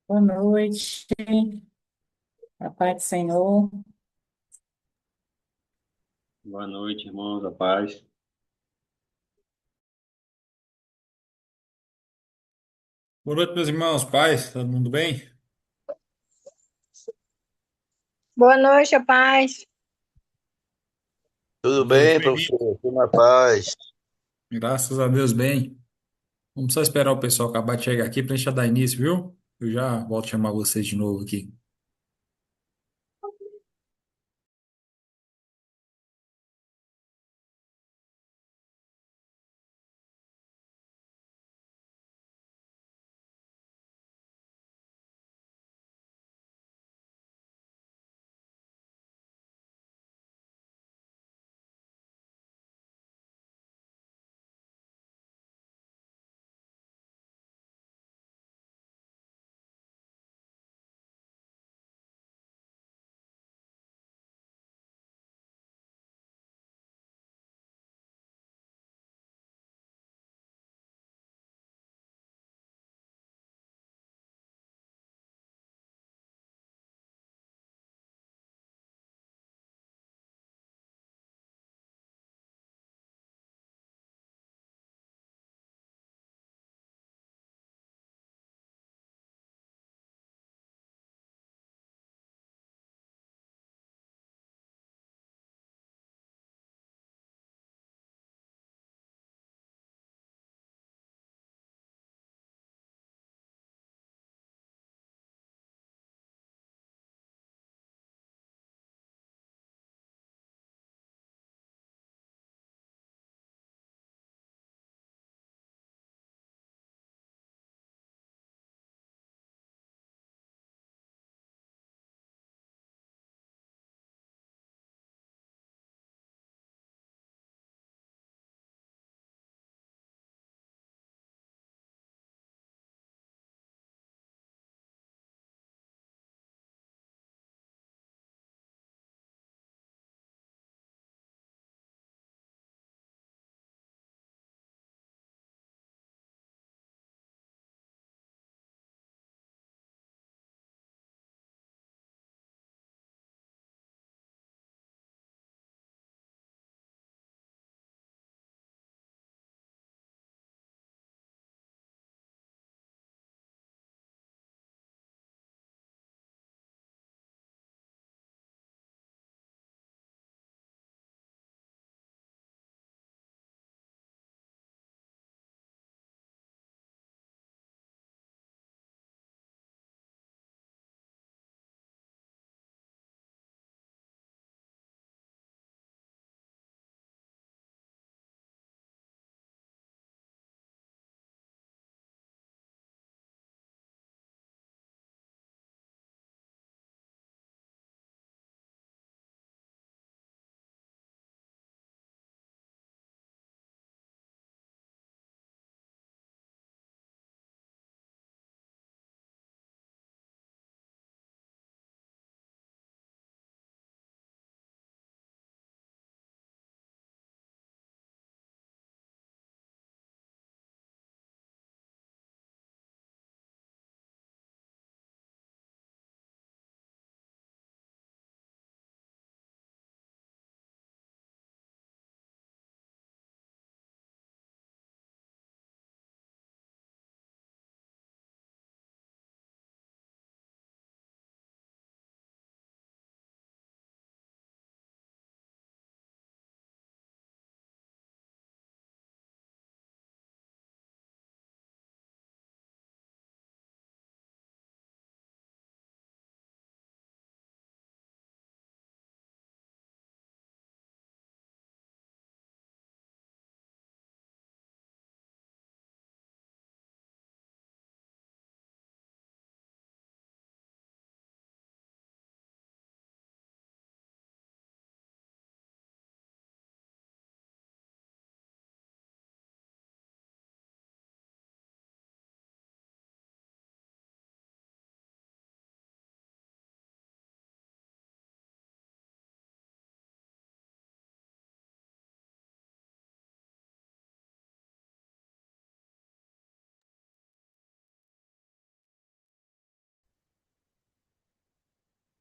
Boa noite, a paz do Senhor. Boa noite, irmãos, a paz. Boa noite, meus irmãos, pais, todo mundo bem? Boa noite, a paz. Tudo E aí, bem, firme? professor? Tudo na paz. Graças a Deus, bem. Vamos só esperar o pessoal acabar de chegar aqui para a gente já dar início, viu? Eu já volto a chamar vocês de novo aqui.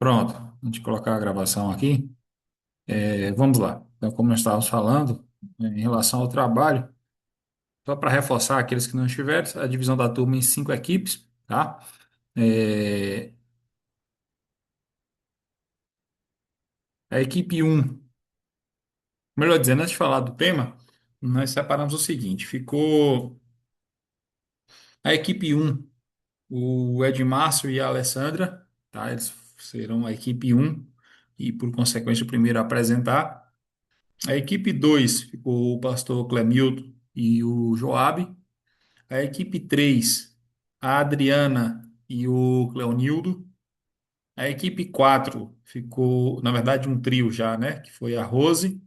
Pronto, a gente colocar a gravação aqui. Vamos lá. Então, como nós estávamos falando, em relação ao trabalho, só para reforçar aqueles que não estiveram, a divisão da turma em 5 equipes, tá? É, a equipe um, melhor dizendo, antes de falar do tema, nós separamos o seguinte: ficou a equipe um, o Edmárcio e a Alessandra, tá? Eles serão a equipe um e, por consequência, o primeiro a apresentar. A equipe 2 ficou o pastor Clemilton e o Joabe. A equipe 3, a Adriana e o Cleonildo. A equipe 4 ficou, na verdade, um trio já, né? Que foi a Rose,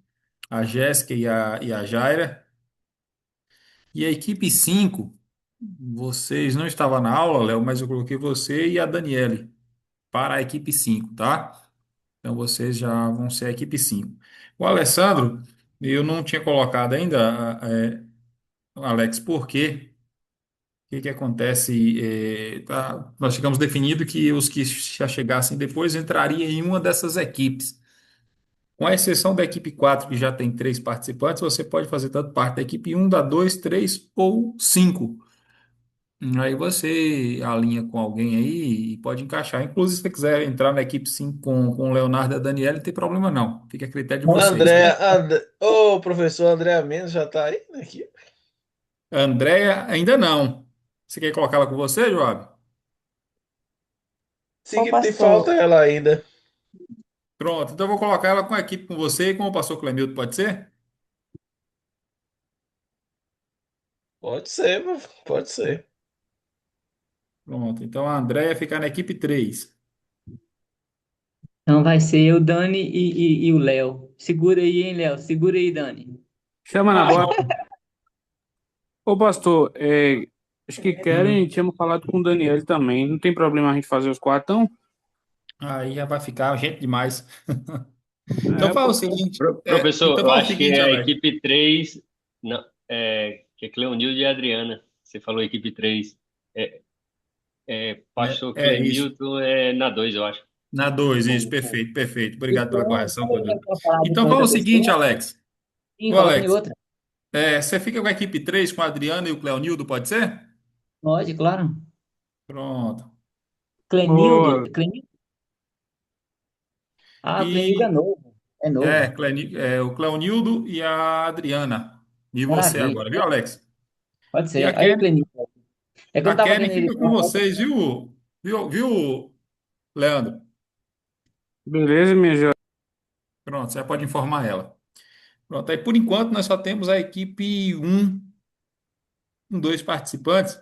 a Jéssica e a Jaira. E a equipe 5, vocês não estavam na aula, Léo, mas eu coloquei você e a Daniele para a equipe 5, tá? Então vocês já vão ser a equipe 5. O Alessandro, eu não tinha colocado ainda, Alex, por quê? O que que acontece? Nós ficamos definido que os que já chegassem depois entrariam em uma dessas equipes. Com a exceção da equipe 4 que já tem 3 participantes, você pode fazer tanto parte da equipe um, da 2, 3 ou 5. Aí você alinha com alguém aí e pode encaixar. Inclusive, se você quiser entrar na equipe 5 com o Leonardo e a Daniela, não tem problema não. Fica a critério de Posso, vocês, André, certo? Ô, professor André Mendes já tá aí aqui? A Andréia, ainda não. Você quer colocá-la com você, Joab? Sim, ô que te falta pastor, ela ainda. Pronto, então eu vou colocar ela com a equipe com você e com o pastor Clemilton, pode ser? Pode ser, pode ser. Pronto, então a Andréia fica na equipe 3. então vai ser o Dani e o Léo. Segura aí, hein, Léo? Segura aí, Dani. Chama na bota. Pronto. Ô, pastor, acho que querem, Hum. tínhamos falado com o Daniel também. Não tem problema a gente fazer os quatro, então? Aí já vai ficar gente demais. Então É, fala o porque. seguinte, Professor, então eu fala o acho que seguinte, é a Alex. equipe 3, não, que é Cleonildo e Adriana. Você falou equipe 3. É, Pastor É isso. Clemilton é na 2, eu acho. Na 2, isso, Pô, pô. perfeito, perfeito. Obrigado pela Então, correção, como Cleber. ele vai falar Então com fala outra o seguinte, pessoa, Alex. sim, Ô, coloca em Alex, outra. você fica com a equipe 3 com a Adriana e o Cleonildo, pode ser? Pode, claro. Pronto. Clenildo, Ô, Clenildo. Ah, o Clenildo é E novo. É novo. o Cleonildo e a Adriana. E você Maravilha. agora, viu, Alex? Pode E ser. Aí o Clenildo. É que eu A não tava Kelly vendo ele. fica com vocês, viu? Viu, Leandro? beleza, minha joia. Pronto, você pode informar ela. Pronto, aí por enquanto nós só temos a equipe com 2 participantes,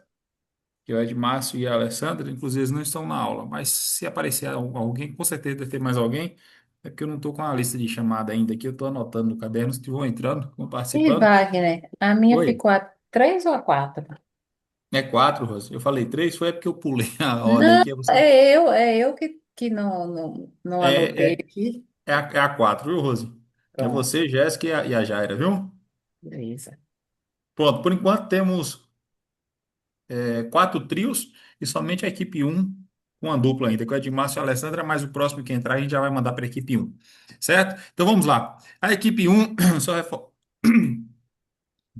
que é o Edmárcio e a Alessandra. Inclusive, eles não estão na aula, mas se aparecer alguém, com certeza deve ter mais alguém. É porque eu não estou com a lista de chamada ainda aqui, eu estou anotando no caderno, se vão entrando, vão E participando. Wagner, a minha Oi, ficou a 3 ou a 4? é 4, Rose. Eu falei 3, foi porque eu pulei a ordem Não, aqui. Você... é eu que não anotei É, é, aqui. é a 4, viu, Rose? Que é Pronto, você, Jéssica e a Jaira, viu? beleza. Pronto, por enquanto temos 4 trios e somente a equipe um com a dupla ainda, que é o Edmárcio e a Alessandra, mas o próximo que entrar a gente já vai mandar para a equipe um, certo? Então vamos lá. A equipe um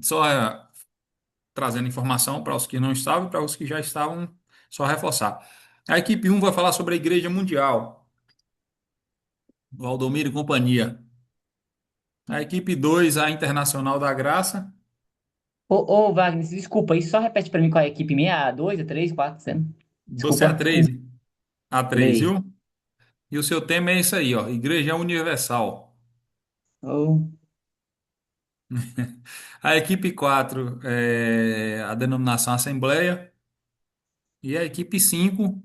só trazendo informação para os que não estavam e para os que já estavam, só reforçar. A equipe um vai falar sobre a Igreja Mundial, Valdomiro e companhia. A equipe 2 a Internacional da Graça. Ô, Wagner, desculpa aí, só repete pra mim qual é a equipe minha, a 2, a 3, 4, Você é a desculpa. 3, A3, 3. viu? E o seu tema é isso aí, ó, Igreja Universal. Oh, A equipe 4 é a denominação Assembleia. E a equipe 5,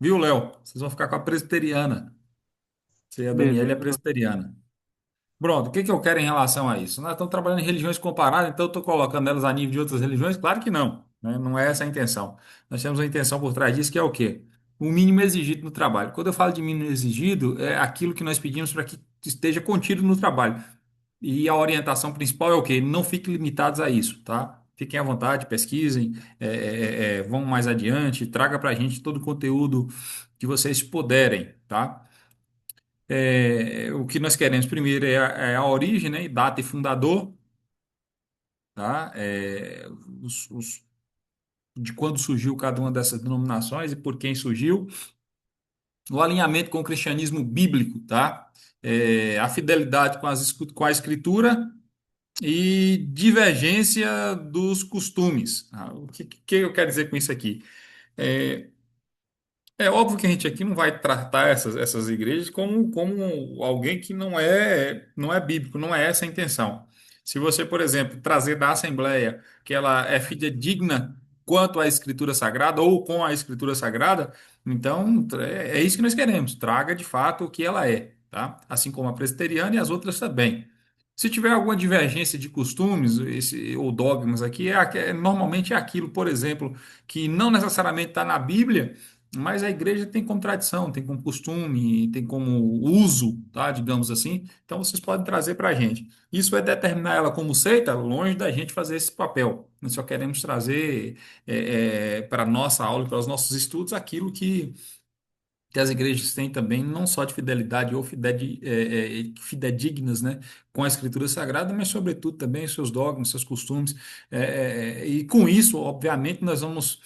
viu, Léo? Vocês vão ficar com a presbiteriana. Você e a Daniela é a Beleza. presbiteriana. Pronto, o que que eu quero em relação a isso? Nós estamos trabalhando em religiões comparadas, então eu estou colocando elas a nível de outras religiões? Claro que não, né? Não é essa a intenção. Nós temos a intenção por trás disso, que é o quê? O mínimo exigido no trabalho. Quando eu falo de mínimo exigido, é aquilo que nós pedimos para que esteja contido no trabalho. E a orientação principal é o quê? Não fiquem limitados a isso, tá? Fiquem à vontade, pesquisem, vão mais adiante, traga para a gente todo o conteúdo que vocês puderem, tá? O que nós queremos primeiro é a origem, né? Data e fundador, tá? Os, de quando surgiu cada uma dessas denominações e por quem surgiu. O alinhamento com o cristianismo bíblico, tá? A fidelidade com a escritura e divergência dos costumes. O que eu quero dizer com isso aqui? É, É óbvio que a gente aqui não vai tratar essas igrejas como alguém que não é bíblico, não é essa a intenção. Se você, por exemplo, trazer da Assembleia que ela é fidedigna quanto à Escritura Sagrada ou com a Escritura Sagrada, então é isso que nós queremos. Traga de fato o que ela é, tá? Assim como a presbiteriana e as outras também. Se tiver alguma divergência de costumes ou dogmas aqui, normalmente é aquilo, por exemplo, que não necessariamente está na Bíblia, mas a igreja tem como tradição, tem como costume, tem como uso, tá? Digamos assim. Então vocês podem trazer para a gente. Isso vai determinar ela como seita, longe da gente fazer esse papel. Nós só queremos trazer para a nossa aula, para os nossos estudos, aquilo que as igrejas têm também, não só de fidelidade ou fidedignas, né, com a Escritura Sagrada, mas, sobretudo, também seus dogmas, seus costumes. E com isso, obviamente, nós vamos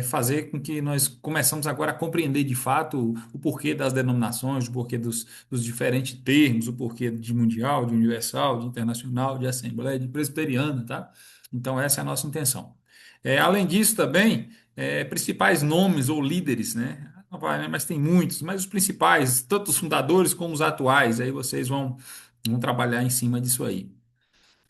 fazer com que nós começamos agora a compreender de fato o porquê das denominações, o porquê dos diferentes termos, o porquê de mundial, de universal, de internacional, de assembleia, de presbiteriana, tá? Então, essa é a nossa intenção. Além disso, também, principais nomes ou líderes, né? Não vai, né? Mas tem muitos, mas os principais, tanto os fundadores como os atuais, aí vocês vão trabalhar em cima disso aí.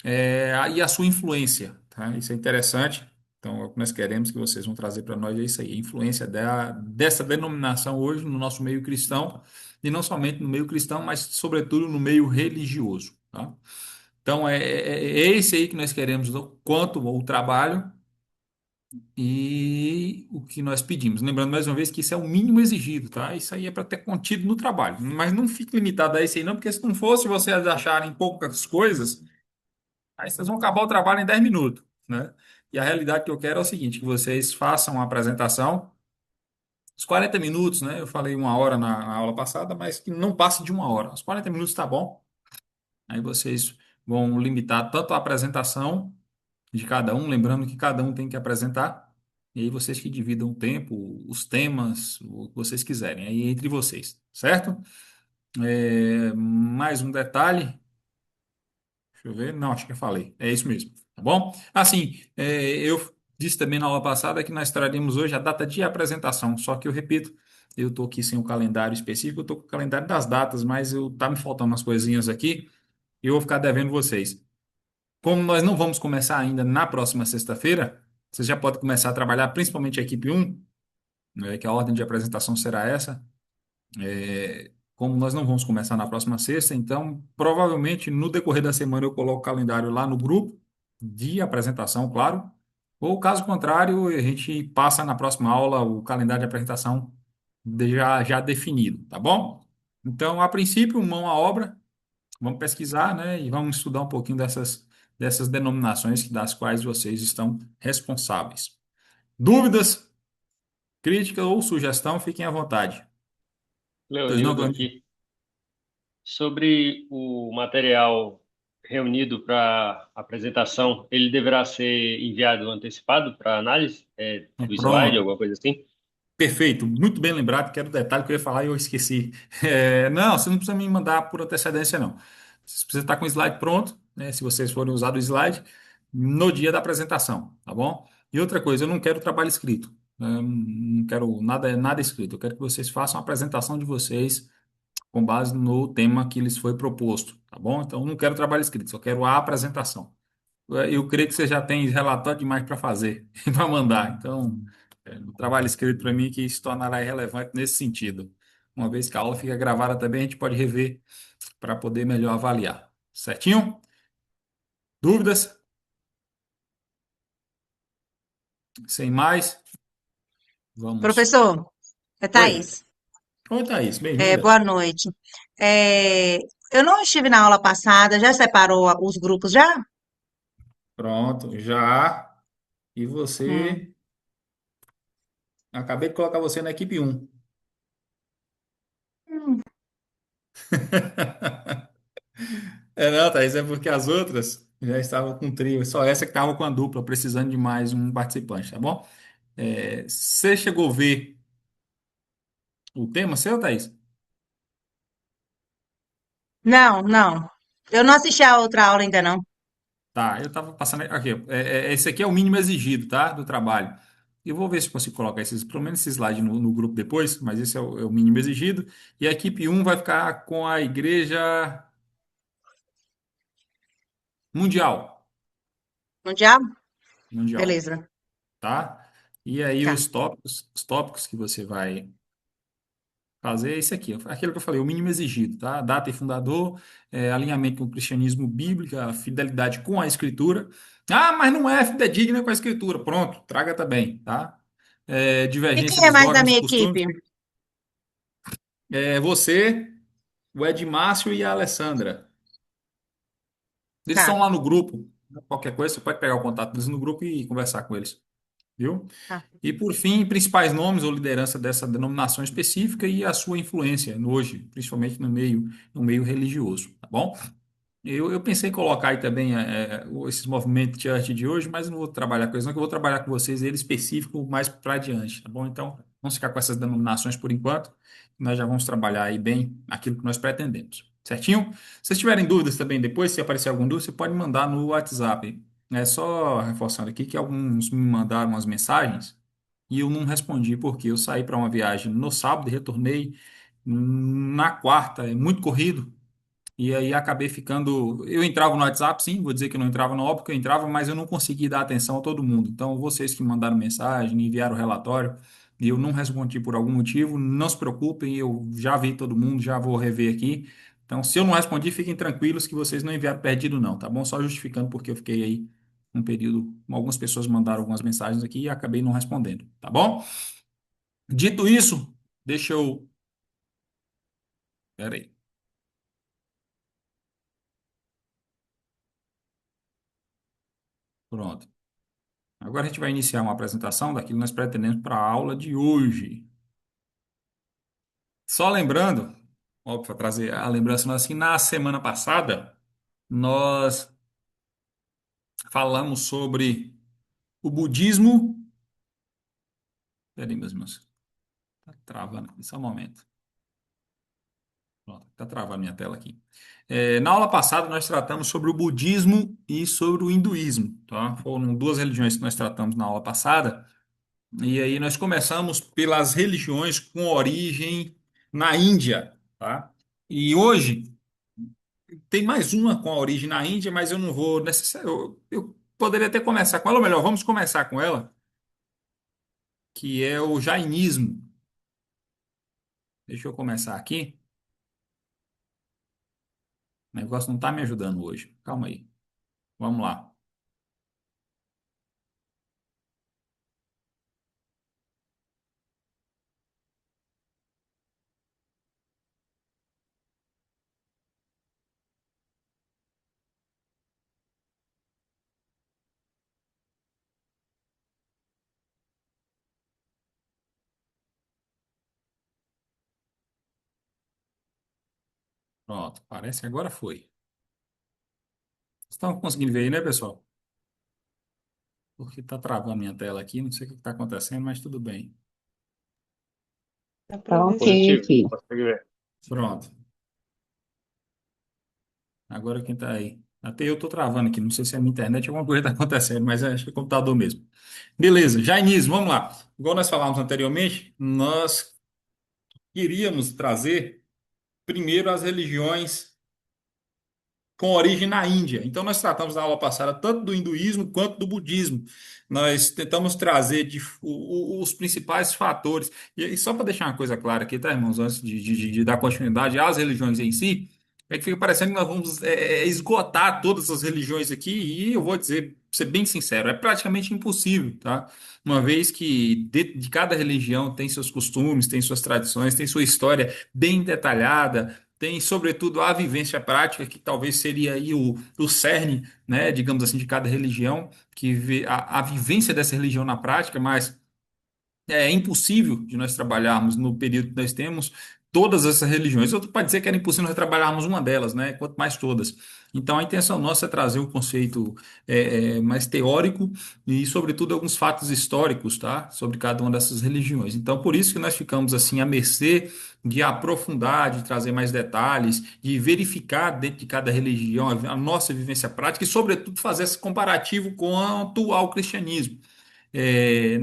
E a sua influência, tá? Isso é interessante. Então, o que nós queremos que vocês vão trazer para nós é isso aí, a influência dessa denominação hoje no nosso meio cristão, e não somente no meio cristão, mas sobretudo no meio religioso, tá? Então, é esse aí que nós queremos, quanto ao trabalho e o que nós pedimos. Lembrando mais uma vez que isso é o mínimo exigido, tá? Isso aí é para ter contido no trabalho. Mas não fique limitado a isso aí, não, porque se não fosse vocês acharem poucas coisas, aí vocês vão acabar o trabalho em 10 minutos, né? E a realidade que eu quero é o seguinte: que vocês façam uma apresentação, os 40 minutos, né? Eu falei uma hora na aula passada, mas que não passe de uma hora. Os 40 minutos tá bom. Aí vocês vão limitar tanto a apresentação de cada um, lembrando que cada um tem que apresentar, e aí vocês que dividam o tempo, os temas, o que vocês quiserem, aí entre vocês, certo? Mais um detalhe, deixa eu ver, não, acho que eu falei, é isso mesmo, tá bom? Assim, eu disse também na aula passada que nós traremos hoje a data de apresentação, só que eu repito, eu estou aqui sem o calendário específico, eu estou com o calendário das datas, mas tá me faltando umas coisinhas aqui, e eu vou ficar devendo vocês. Como nós não vamos começar ainda na próxima sexta-feira, você já pode começar a trabalhar, principalmente a equipe um, né, que a ordem de apresentação será essa. Como nós não vamos começar na próxima sexta, então provavelmente no decorrer da semana eu coloco o calendário lá no grupo de apresentação, claro. Ou caso contrário, a gente passa na próxima aula o calendário de apresentação já definido, tá bom? Então, a princípio, mão à obra. Vamos pesquisar, né, e vamos estudar um pouquinho dessas denominações das quais vocês estão responsáveis. Dúvidas, crítica ou sugestão, fiquem à vontade. Pois não, Leonildo Cláudio? aqui. Sobre o material reunido para apresentação, ele deverá ser enviado antecipado para análise, do slide, Pronto. alguma coisa assim? Perfeito, muito bem lembrado, que era o detalhe que eu ia falar e eu esqueci. Não, você não precisa me mandar por antecedência, não. Você precisa estar com o slide pronto, né, se vocês forem usar o slide, no dia da apresentação, tá bom? E outra coisa, eu não quero trabalho escrito, né, não quero nada escrito, eu quero que vocês façam a apresentação de vocês com base no tema que lhes foi proposto, tá bom? Então, eu não quero trabalho escrito, só quero a apresentação. Eu creio que você já tem relatório demais para fazer e para mandar. Então, o trabalho escrito para mim que se tornará irrelevante nesse sentido. Uma vez que a aula fica gravada também, a gente pode rever para poder melhor avaliar. Certinho? Dúvidas? Sem mais? Vamos. Professor, é Oi. Thaís. Oi, Thaís. Bem-vinda. Boa noite. É, eu não estive na aula passada, já separou os grupos já? Pronto, já. E Hum. você? Acabei de colocar você na equipe um. Não, Thaís, é porque as outras já estavam com trio, só essa que estava com a dupla, precisando de mais um participante, tá bom? Você chegou a ver o tema seu, Thaís? Não, não. Eu não assisti a outra aula ainda, não. Tá, eu estava passando aqui. Esse aqui é o mínimo exigido, tá? Do trabalho. Eu vou ver se consigo colocar esses, pelo menos esse slide no grupo depois, mas esse é o mínimo exigido. E a equipe um vai ficar com a Igreja Mundial. Mundial? Mundial, Beleza. tá? E aí Tá. os tópicos que você vai fazer é isso aqui, aquilo que eu falei, o mínimo exigido, tá? Data e fundador, alinhamento com o cristianismo bíblico, a fidelidade com a escritura. Ah, mas não é fidedigna com a escritura. Pronto, traga também, tá? E Divergência quem é dos mais da dogmas e minha costumes. equipe? Você, o Edmárcio e a Alessandra. Eles estão Tá, lá no grupo. Qualquer coisa, você pode pegar o contato deles no grupo e conversar com eles, viu? tá. E por fim, principais nomes ou liderança dessa denominação específica e a sua influência hoje, principalmente no meio religioso, tá bom? Eu pensei em colocar aí também esses movimentos de church de hoje, mas não vou trabalhar com eles, não, que eu vou trabalhar com vocês ele específico mais para adiante, tá bom? Então, vamos ficar com essas denominações por enquanto, nós já vamos trabalhar aí bem aquilo que nós pretendemos, certinho? Se vocês tiverem dúvidas também depois, se aparecer alguma dúvida, você pode mandar no WhatsApp. É só reforçando aqui que alguns me mandaram umas mensagens e eu não respondi porque eu saí para uma viagem no sábado e retornei na quarta, é muito corrido. E aí acabei ficando. Eu entrava no WhatsApp, sim, vou dizer que eu não entrava no óbvio que eu entrava, mas eu não consegui dar atenção a todo mundo. Então, vocês que mandaram mensagem, enviaram o relatório, e eu não respondi por algum motivo, não se preocupem, eu já vi todo mundo, já vou rever aqui. Então, se eu não respondi, fiquem tranquilos que vocês não enviaram perdido, não, tá bom? Só justificando porque eu fiquei aí um período. Algumas pessoas mandaram algumas mensagens aqui e acabei não respondendo, tá bom? Dito isso, deixa eu. Pera aí, pronto. Agora a gente vai iniciar uma apresentação daquilo que nós pretendemos para a aula de hoje. Só lembrando, óbvio, para trazer a lembrança, nós que na semana passada nós falamos sobre o budismo. Peraí, meus irmãos, tá travando aqui, só um momento. Pronto, tá travando minha tela aqui. Na aula passada nós tratamos sobre o budismo e sobre o hinduísmo, tá? Foram duas religiões que nós tratamos na aula passada. E aí nós começamos pelas religiões com origem na Índia, tá? E hoje tem mais uma com a origem na Índia, mas eu não vou necessariamente. Eu poderia até começar com ela, ou melhor, vamos começar com ela, que é o jainismo. Deixa eu começar aqui. O negócio não está me ajudando hoje. Calma aí. Vamos lá. Pronto, parece que agora foi. Vocês estão conseguindo ver aí, né, pessoal? Porque está travando minha tela aqui, não sei o que está acontecendo, mas tudo bem. Dá pra Tá ver, ok sim. Positivo, aqui. consegue ver. Pronto. Agora quem está aí? Até eu estou travando aqui, não sei se é a minha internet ou alguma coisa está acontecendo, mas acho que é o computador mesmo. Beleza, jainismo, vamos lá. Igual nós falamos anteriormente, nós queríamos trazer primeiro as religiões com origem na Índia. Então, nós tratamos na aula passada tanto do hinduísmo quanto do budismo. Nós tentamos trazer os principais fatores. E só para deixar uma coisa clara aqui, tá, irmãos, antes de dar continuidade às religiões em si, é que fica parecendo que nós vamos esgotar todas as religiões aqui, e eu vou dizer, ser bem sincero, é praticamente impossível, tá? Uma vez que de cada religião tem seus costumes, tem suas tradições, tem sua história bem detalhada, tem, sobretudo, a vivência prática, que talvez seria aí o cerne, né, digamos assim, de cada religião, que vê a vivência dessa religião na prática, mas é impossível de nós trabalharmos no período que nós temos todas essas religiões. Outro pode dizer que era impossível nós trabalharmos uma delas, né? Quanto mais todas. Então, a intenção nossa é trazer um conceito mais teórico e, sobretudo, alguns fatos históricos, tá? Sobre cada uma dessas religiões. Então, por isso que nós ficamos assim à mercê de aprofundar, de trazer mais detalhes, de verificar dentro de cada religião a nossa vivência prática e, sobretudo, fazer esse comparativo quanto ao cristianismo.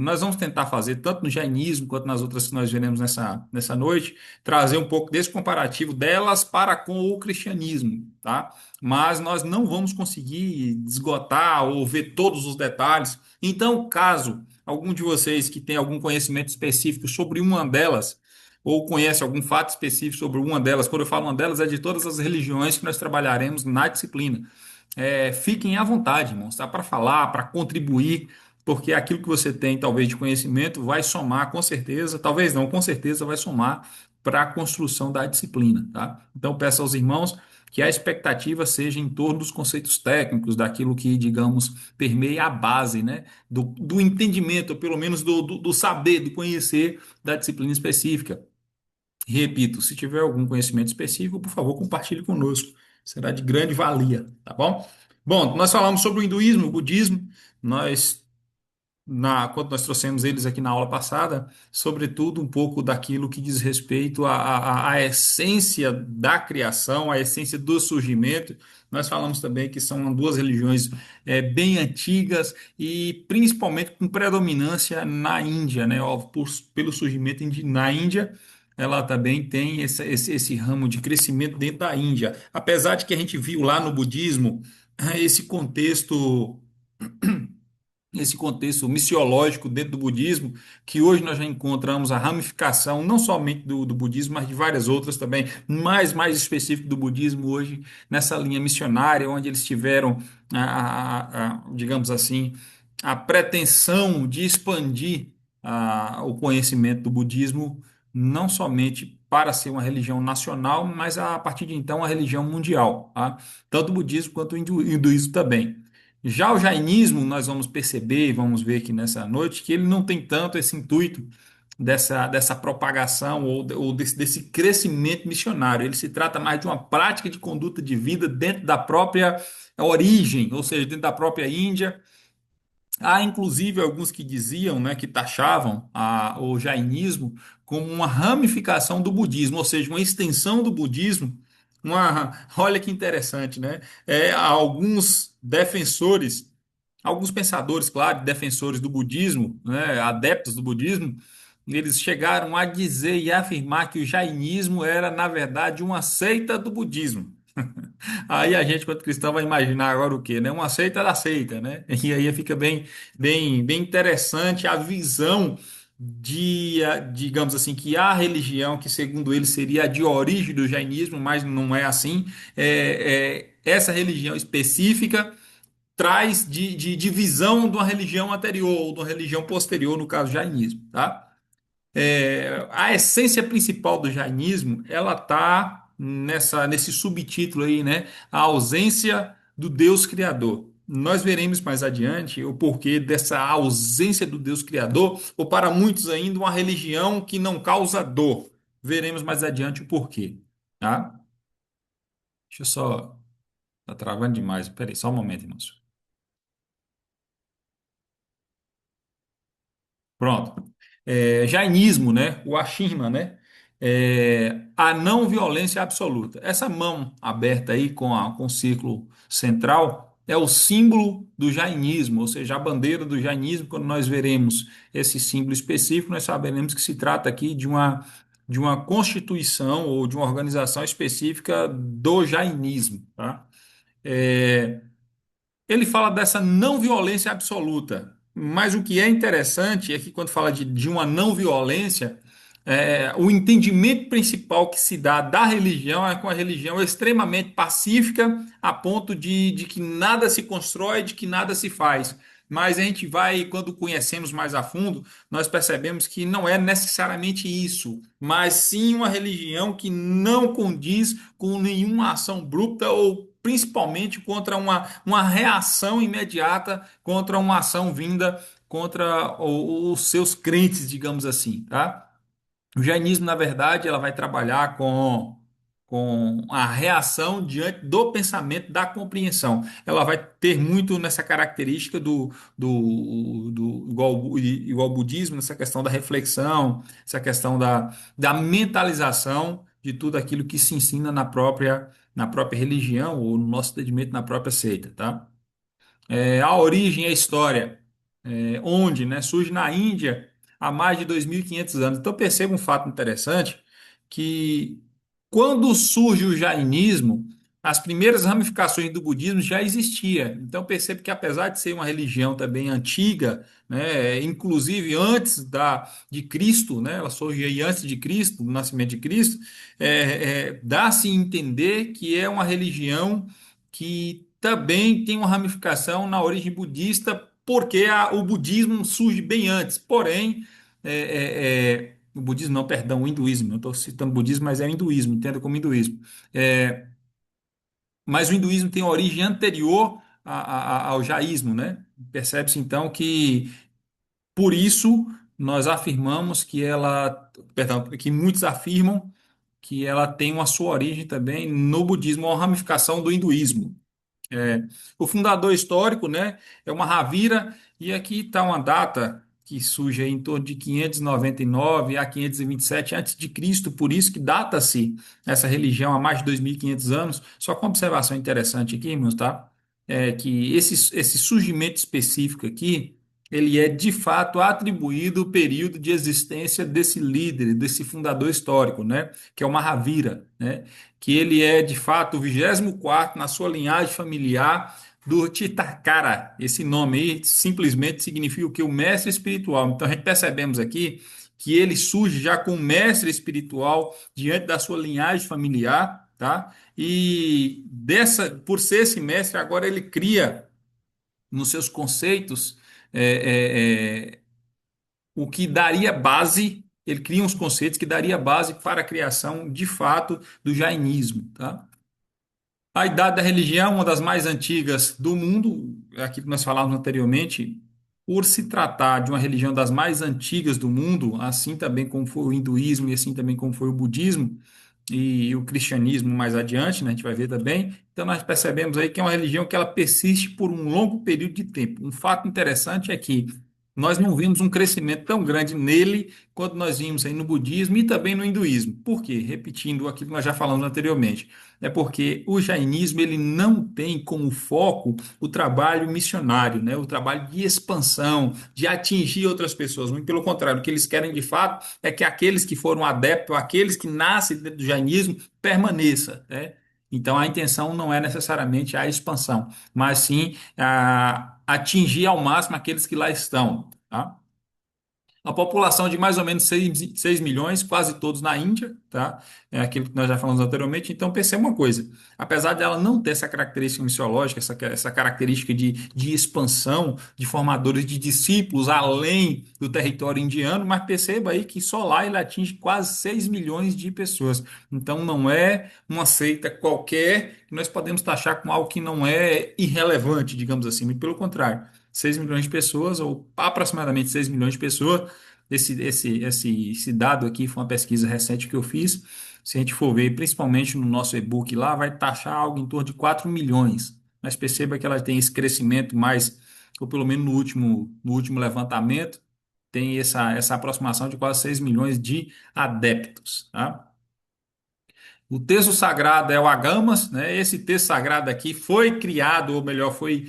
Nós vamos tentar fazer, tanto no jainismo quanto nas outras que nós veremos nessa noite, trazer um pouco desse comparativo delas para com o cristianismo, tá? Mas nós não vamos conseguir esgotar ou ver todos os detalhes. Então, caso algum de vocês que tem algum conhecimento específico sobre uma delas, ou conhece algum fato específico sobre uma delas, quando eu falo uma delas, é de todas as religiões que nós trabalharemos na disciplina. Fiquem à vontade, irmãos, tá? Para falar, para contribuir, porque aquilo que você tem, talvez, de conhecimento, vai somar com certeza, talvez não, com certeza vai somar para a construção da disciplina, tá? Então, peço aos irmãos que a expectativa seja em torno dos conceitos técnicos, daquilo que, digamos, permeia a base, né, do entendimento, ou pelo menos do saber, do conhecer da disciplina específica. Repito, se tiver algum conhecimento específico, por favor, compartilhe conosco. Será de grande valia, tá bom? Bom, nós falamos sobre o hinduísmo, o budismo, nós quando nós trouxemos eles aqui na aula passada, sobretudo um pouco daquilo que diz respeito à essência da criação, à essência do surgimento. Nós falamos também que são duas religiões bem antigas e principalmente com predominância na Índia, né? Ó, pelo surgimento na Índia. Ela também tem esse ramo de crescimento dentro da Índia. Apesar de que a gente viu lá no budismo esse contexto esse contexto missiológico dentro do budismo, que hoje nós já encontramos a ramificação não somente do budismo, mas de várias outras também, mais específico do budismo hoje, nessa linha missionária, onde eles tiveram, digamos assim, a pretensão de expandir o conhecimento do budismo, não somente para ser uma religião nacional, mas a partir de então uma religião mundial, tá? Tanto o budismo quanto o hinduísmo também. Já o jainismo, nós vamos perceber e vamos ver aqui nessa noite que ele não tem tanto esse intuito dessa propagação ou desse crescimento missionário. Ele se trata mais de uma prática de conduta de vida dentro da própria origem, ou seja, dentro da própria Índia. Há inclusive alguns que diziam, né, que taxavam o jainismo como uma ramificação do budismo, ou seja, uma extensão do budismo. Olha que interessante, né? Alguns defensores, alguns pensadores, claro, defensores do budismo, né, adeptos do budismo, eles chegaram a dizer e a afirmar que o jainismo era, na verdade, uma seita do budismo. Aí a gente, quanto cristão, vai imaginar agora o quê, né? Uma seita da seita, né? E aí fica bem interessante a visão digamos assim, que a religião que, segundo ele, seria a de origem do jainismo, mas não é assim. Essa religião específica traz de visão de uma religião anterior, ou de uma religião posterior, no caso, jainismo, tá? A essência principal do jainismo, ela está nesse subtítulo aí, né? A ausência do Deus Criador. Nós veremos mais adiante o porquê dessa ausência do Deus Criador, ou para muitos ainda, uma religião que não causa dor. Veremos mais adiante o porquê, tá? Deixa eu só... Tá travando demais. Peraí, só um momento, irmãos. Pronto. Jainismo, né? O Ashima, né? A não violência absoluta. Essa mão aberta aí com o círculo central é o símbolo do jainismo, ou seja, a bandeira do jainismo. Quando nós veremos esse símbolo específico, nós saberemos que se trata aqui de uma constituição ou de uma organização específica do jainismo, tá? É, Ele fala dessa não violência absoluta, mas o que é interessante é que quando fala de uma não violência, o entendimento principal que se dá da religião é com a religião extremamente pacífica, a ponto de que nada se constrói, de que nada se faz. Mas a gente vai, quando conhecemos mais a fundo, nós percebemos que não é necessariamente isso, mas sim uma religião que não condiz com nenhuma ação bruta ou principalmente contra uma reação imediata contra uma ação vinda contra os seus crentes, digamos assim, tá? O jainismo, na verdade, ela vai trabalhar com a reação diante do pensamento, da compreensão. Ela vai ter muito nessa característica do igual ao budismo, nessa questão da reflexão, essa questão da mentalização de tudo aquilo que se ensina na própria religião ou no nosso entendimento na própria seita, tá? A origem e a história, onde, né, surge na Índia há mais de 2.500 anos. Então perceba um fato interessante, que quando surge o jainismo, as primeiras ramificações do budismo já existiam. Então perceba que apesar de ser uma religião também antiga, né, inclusive antes de Cristo, né, ela surge aí antes de Cristo, do nascimento de Cristo, dá-se a entender que é uma religião que também tem uma ramificação na origem budista, porque o budismo surge bem antes. Porém, o budismo, não, perdão, o hinduísmo. Eu estou citando budismo, mas é o hinduísmo, entenda como hinduísmo. Mas o hinduísmo tem origem anterior ao jaísmo, né? Percebe-se então que, por isso, nós afirmamos que ela, perdão, que muitos afirmam que ela tem uma sua origem também no budismo, uma ramificação do hinduísmo. É, o fundador histórico, né, é uma Ravira, e aqui está uma data que surge aí em torno de 599 a 527 antes de Cristo, por isso que data-se essa religião há mais de 2.500 anos. Só com uma observação interessante aqui, irmãos, tá? É que esse surgimento específico aqui, ele é de fato atribuído ao período de existência desse líder, desse fundador histórico, né, que é o Mahavira, né? Que ele é de fato o 24º na sua linhagem familiar do Titacara. Esse nome aí simplesmente significa o que? O mestre espiritual. Então a gente percebemos aqui que ele surge já com o mestre espiritual diante da sua linhagem familiar, tá? E por ser esse mestre, agora ele cria nos seus conceitos o que daria base, ele cria uns conceitos que daria base para a criação, de fato, do jainismo, tá? A idade da religião, uma das mais antigas do mundo, é aquilo que nós falávamos anteriormente, por se tratar de uma religião das mais antigas do mundo, assim também como foi o hinduísmo e assim também como foi o budismo e o cristianismo mais adiante, né, a gente vai ver também. Então nós percebemos aí que é uma religião que ela persiste por um longo período de tempo. Um fato interessante é que nós não vimos um crescimento tão grande nele quanto nós vimos aí no budismo e também no hinduísmo. Por quê? Repetindo aquilo que nós já falamos anteriormente. É porque o jainismo ele não tem como foco o trabalho missionário, né? O trabalho de expansão, de atingir outras pessoas. Muito pelo contrário, o que eles querem de fato é que aqueles que foram adeptos, aqueles que nascem dentro do jainismo, permaneça, né? Então a intenção não é necessariamente a expansão, mas sim atingir ao máximo aqueles que lá estão, tá? A população de mais ou menos 6 milhões, quase todos na Índia, tá? É aquilo que nós já falamos anteriormente. Então, perceba uma coisa: apesar dela não ter essa característica missiológica, essa característica de expansão, de formadores de discípulos além do território indiano, mas perceba aí que só lá ele atinge quase 6 milhões de pessoas. Então, não é uma seita qualquer que nós podemos taxar como algo que não é irrelevante, digamos assim, muito pelo contrário. 6 milhões de pessoas, ou aproximadamente 6 milhões de pessoas. Esse dado aqui foi uma pesquisa recente que eu fiz. Se a gente for ver, principalmente no nosso e-book lá, vai taxar algo em torno de 4 milhões. Mas perceba que ela tem esse crescimento mais, ou pelo menos no último levantamento, tem essa aproximação de quase 6 milhões de adeptos, tá? O texto sagrado é o Agamas, né? Esse texto sagrado aqui foi criado, ou melhor, foi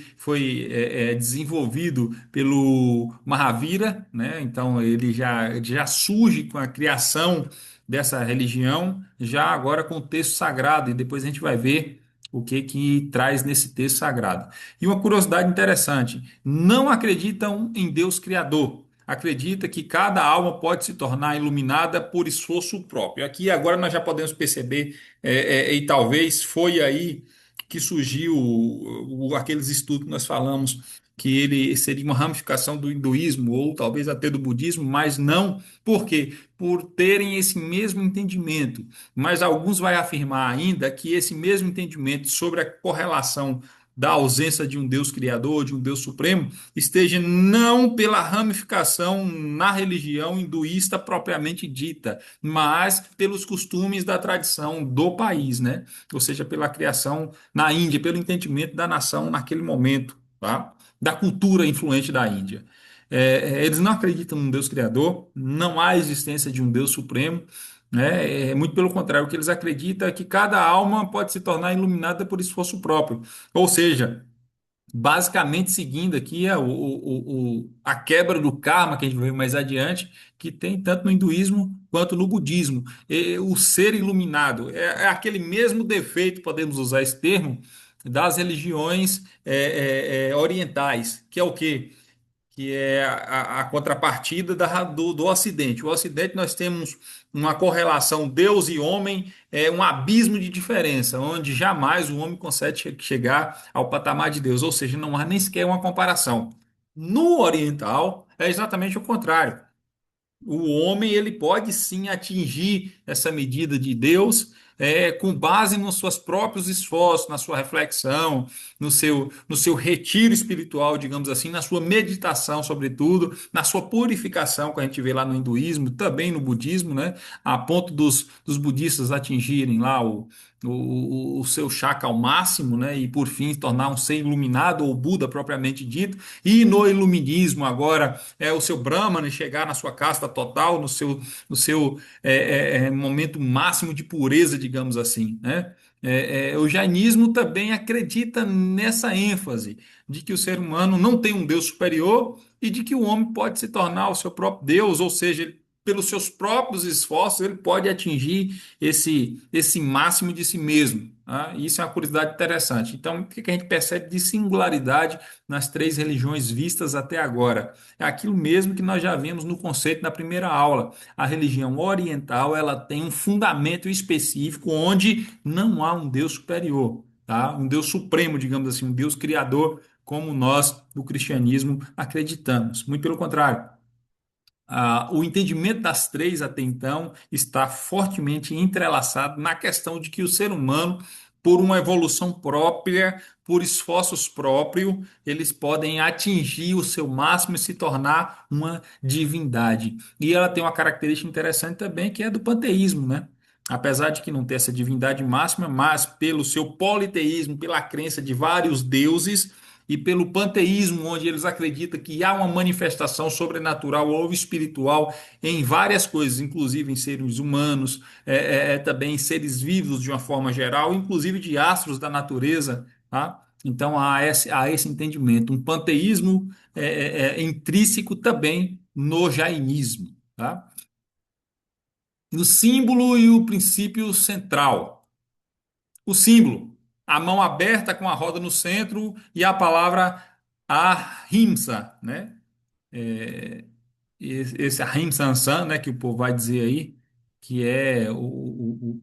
desenvolvido pelo Mahavira, né? Então ele já surge com a criação dessa religião, já agora com o texto sagrado, e depois a gente vai ver o que traz nesse texto sagrado. E uma curiosidade interessante: não acreditam em Deus Criador. Acredita que cada alma pode se tornar iluminada por esforço próprio. Aqui agora nós já podemos perceber, e talvez foi aí que surgiu aqueles estudos que nós falamos, que ele seria uma ramificação do hinduísmo ou talvez até do budismo, mas não. Por quê? Por terem esse mesmo entendimento. Mas alguns vai afirmar ainda que esse mesmo entendimento sobre a correlação da ausência de um Deus criador, de um Deus supremo, esteja não pela ramificação na religião hinduísta propriamente dita, mas pelos costumes da tradição do país, né? Ou seja, pela criação na Índia, pelo entendimento da nação naquele momento, tá? Da cultura influente da Índia. Eles não acreditam num Deus criador, não há existência de um Deus supremo, né? Muito pelo contrário, o que eles acreditam é que cada alma pode se tornar iluminada por esforço próprio. Ou seja, basicamente seguindo aqui a quebra do karma que a gente vai ver mais adiante, que tem tanto no hinduísmo quanto no budismo. O ser iluminado é aquele mesmo defeito, podemos usar esse termo, das religiões orientais, que é o quê? Que é a contrapartida do Ocidente. O Ocidente nós temos uma correlação Deus e homem, um abismo de diferença, onde jamais o homem consegue chegar ao patamar de Deus, ou seja, não há nem sequer uma comparação. No Oriental é exatamente o contrário. O homem ele pode sim atingir essa medida de Deus com base nos seus próprios esforços, na sua reflexão, no seu retiro espiritual, digamos assim, na sua meditação, sobretudo, na sua purificação, que a gente vê lá no hinduísmo, também no budismo, né? A ponto dos budistas atingirem lá o seu chakra ao máximo, né? E por fim tornar um ser iluminado, ou Buda propriamente dito, e no iluminismo agora o seu Brahman chegar na sua casta total, no seu momento máximo de pureza, digamos assim, né? O jainismo também acredita nessa ênfase de que o ser humano não tem um Deus superior e de que o homem pode se tornar o seu próprio Deus, ou seja, pelos seus próprios esforços, ele pode atingir esse máximo de si mesmo. Tá? Isso é uma curiosidade interessante. Então, o que a gente percebe de singularidade nas três religiões vistas até agora? É aquilo mesmo que nós já vimos no conceito na primeira aula. A religião oriental ela tem um fundamento específico onde não há um Deus superior, tá? Um Deus supremo, digamos assim, um Deus criador, como nós do cristianismo acreditamos. Muito pelo contrário. O entendimento das três até então está fortemente entrelaçado na questão de que o ser humano, por uma evolução própria, por esforços próprios, eles podem atingir o seu máximo e se tornar uma divindade. E ela tem uma característica interessante também, que é do panteísmo, né? Apesar de que não ter essa divindade máxima, mas pelo seu politeísmo, pela crença de vários deuses, e pelo panteísmo, onde eles acreditam que há uma manifestação sobrenatural ou espiritual em várias coisas, inclusive em seres humanos, também em seres vivos de uma forma geral, inclusive de astros da natureza, tá? Então há esse entendimento, um panteísmo intrínseco também no jainismo, tá? O símbolo e o princípio central. O símbolo, a mão aberta com a roda no centro e a palavra ahimsa, né? Esse ahimsa san, né, que o povo vai dizer aí, que é o,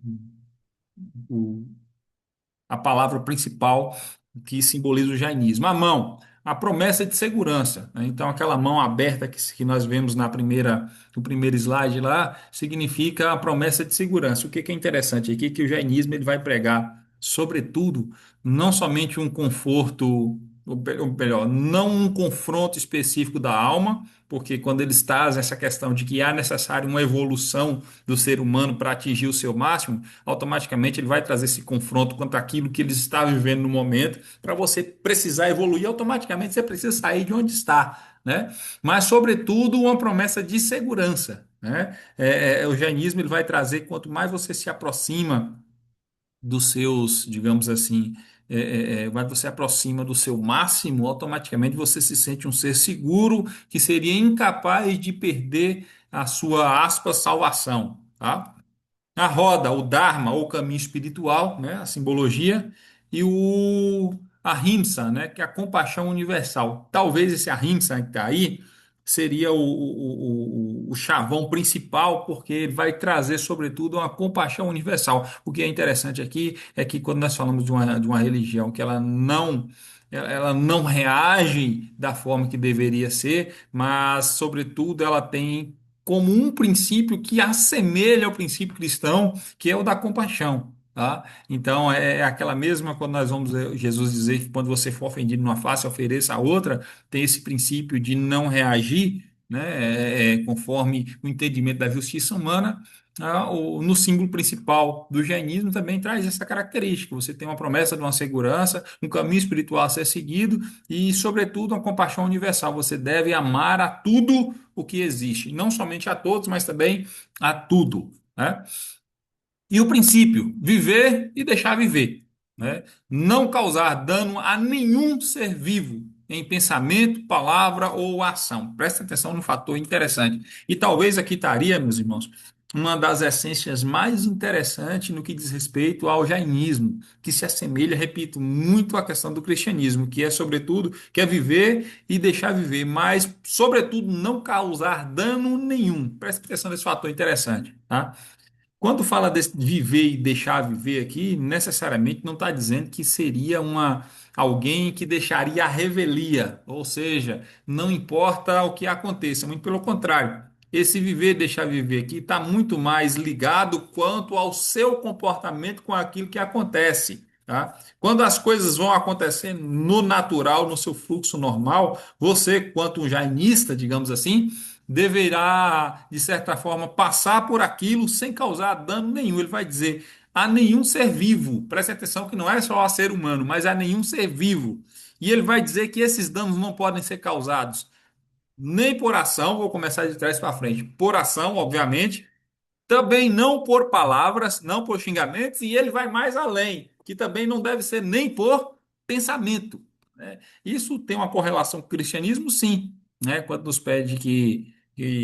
a palavra principal que simboliza o jainismo. A mão, a promessa de segurança, né? Então, aquela mão aberta que nós vemos no primeiro slide lá, significa a promessa de segurança. O que é interessante aqui é que o jainismo ele vai pregar, sobretudo, não somente um conforto, ou melhor, não um confronto específico da alma, porque quando eles trazem essa questão de que há necessário uma evolução do ser humano para atingir o seu máximo, automaticamente ele vai trazer esse confronto contra aquilo que eles estão vivendo no momento. Para você precisar evoluir, automaticamente você precisa sair de onde está, né? Mas, sobretudo, uma promessa de segurança, né? O jainismo ele vai trazer, quanto mais você se aproxima dos seus, digamos assim, quando você aproxima do seu máximo, automaticamente você se sente um ser seguro que seria incapaz de perder a sua, aspas, salvação, tá? A roda, o Dharma, ou caminho espiritual, né, a simbologia, e o Ahimsa, né, que é a compaixão universal. Talvez esse Ahimsa que está aí seria o chavão principal, porque ele vai trazer, sobretudo, uma compaixão universal. O que é interessante aqui é que quando nós falamos de uma religião que ela não reage da forma que deveria ser, mas, sobretudo, ela tem como um princípio que assemelha ao princípio cristão, que é o da compaixão. tá? Então é aquela mesma quando nós vamos Jesus dizer que quando você for ofendido numa face, ofereça a outra, tem esse princípio de não reagir, né? Conforme o entendimento da justiça humana. No símbolo principal do jainismo também traz essa característica. Você tem uma promessa de uma segurança, um caminho espiritual a ser seguido e, sobretudo, uma compaixão universal. Você deve amar a tudo o que existe, não somente a todos, mas também a tudo, né? E o princípio, viver e deixar viver, né? Não causar dano a nenhum ser vivo em pensamento, palavra ou ação. Presta atenção no fator interessante. E talvez aqui estaria, meus irmãos, uma das essências mais interessantes no que diz respeito ao jainismo, que se assemelha, repito, muito à questão do cristianismo, que é, sobretudo, que é viver e deixar viver, mas, sobretudo, não causar dano nenhum. Presta atenção nesse fator interessante, tá? Quando fala de viver e deixar viver aqui, necessariamente não está dizendo que seria alguém que deixaria a revelia, ou seja, não importa o que aconteça, muito pelo contrário. Esse viver e deixar viver aqui está muito mais ligado quanto ao seu comportamento com aquilo que acontece. Tá? Quando as coisas vão acontecendo no natural, no seu fluxo normal, você, quanto um jainista, digamos assim, deverá, de certa forma, passar por aquilo sem causar dano nenhum. Ele vai dizer a nenhum ser vivo, preste atenção que não é só a ser humano, mas a nenhum ser vivo. E ele vai dizer que esses danos não podem ser causados nem por ação, vou começar de trás para frente, por ação, obviamente, também não por palavras, não por xingamentos, e ele vai mais além, que também não deve ser nem por pensamento, né? Isso tem uma correlação com o cristianismo, sim, né? Quando nos pede que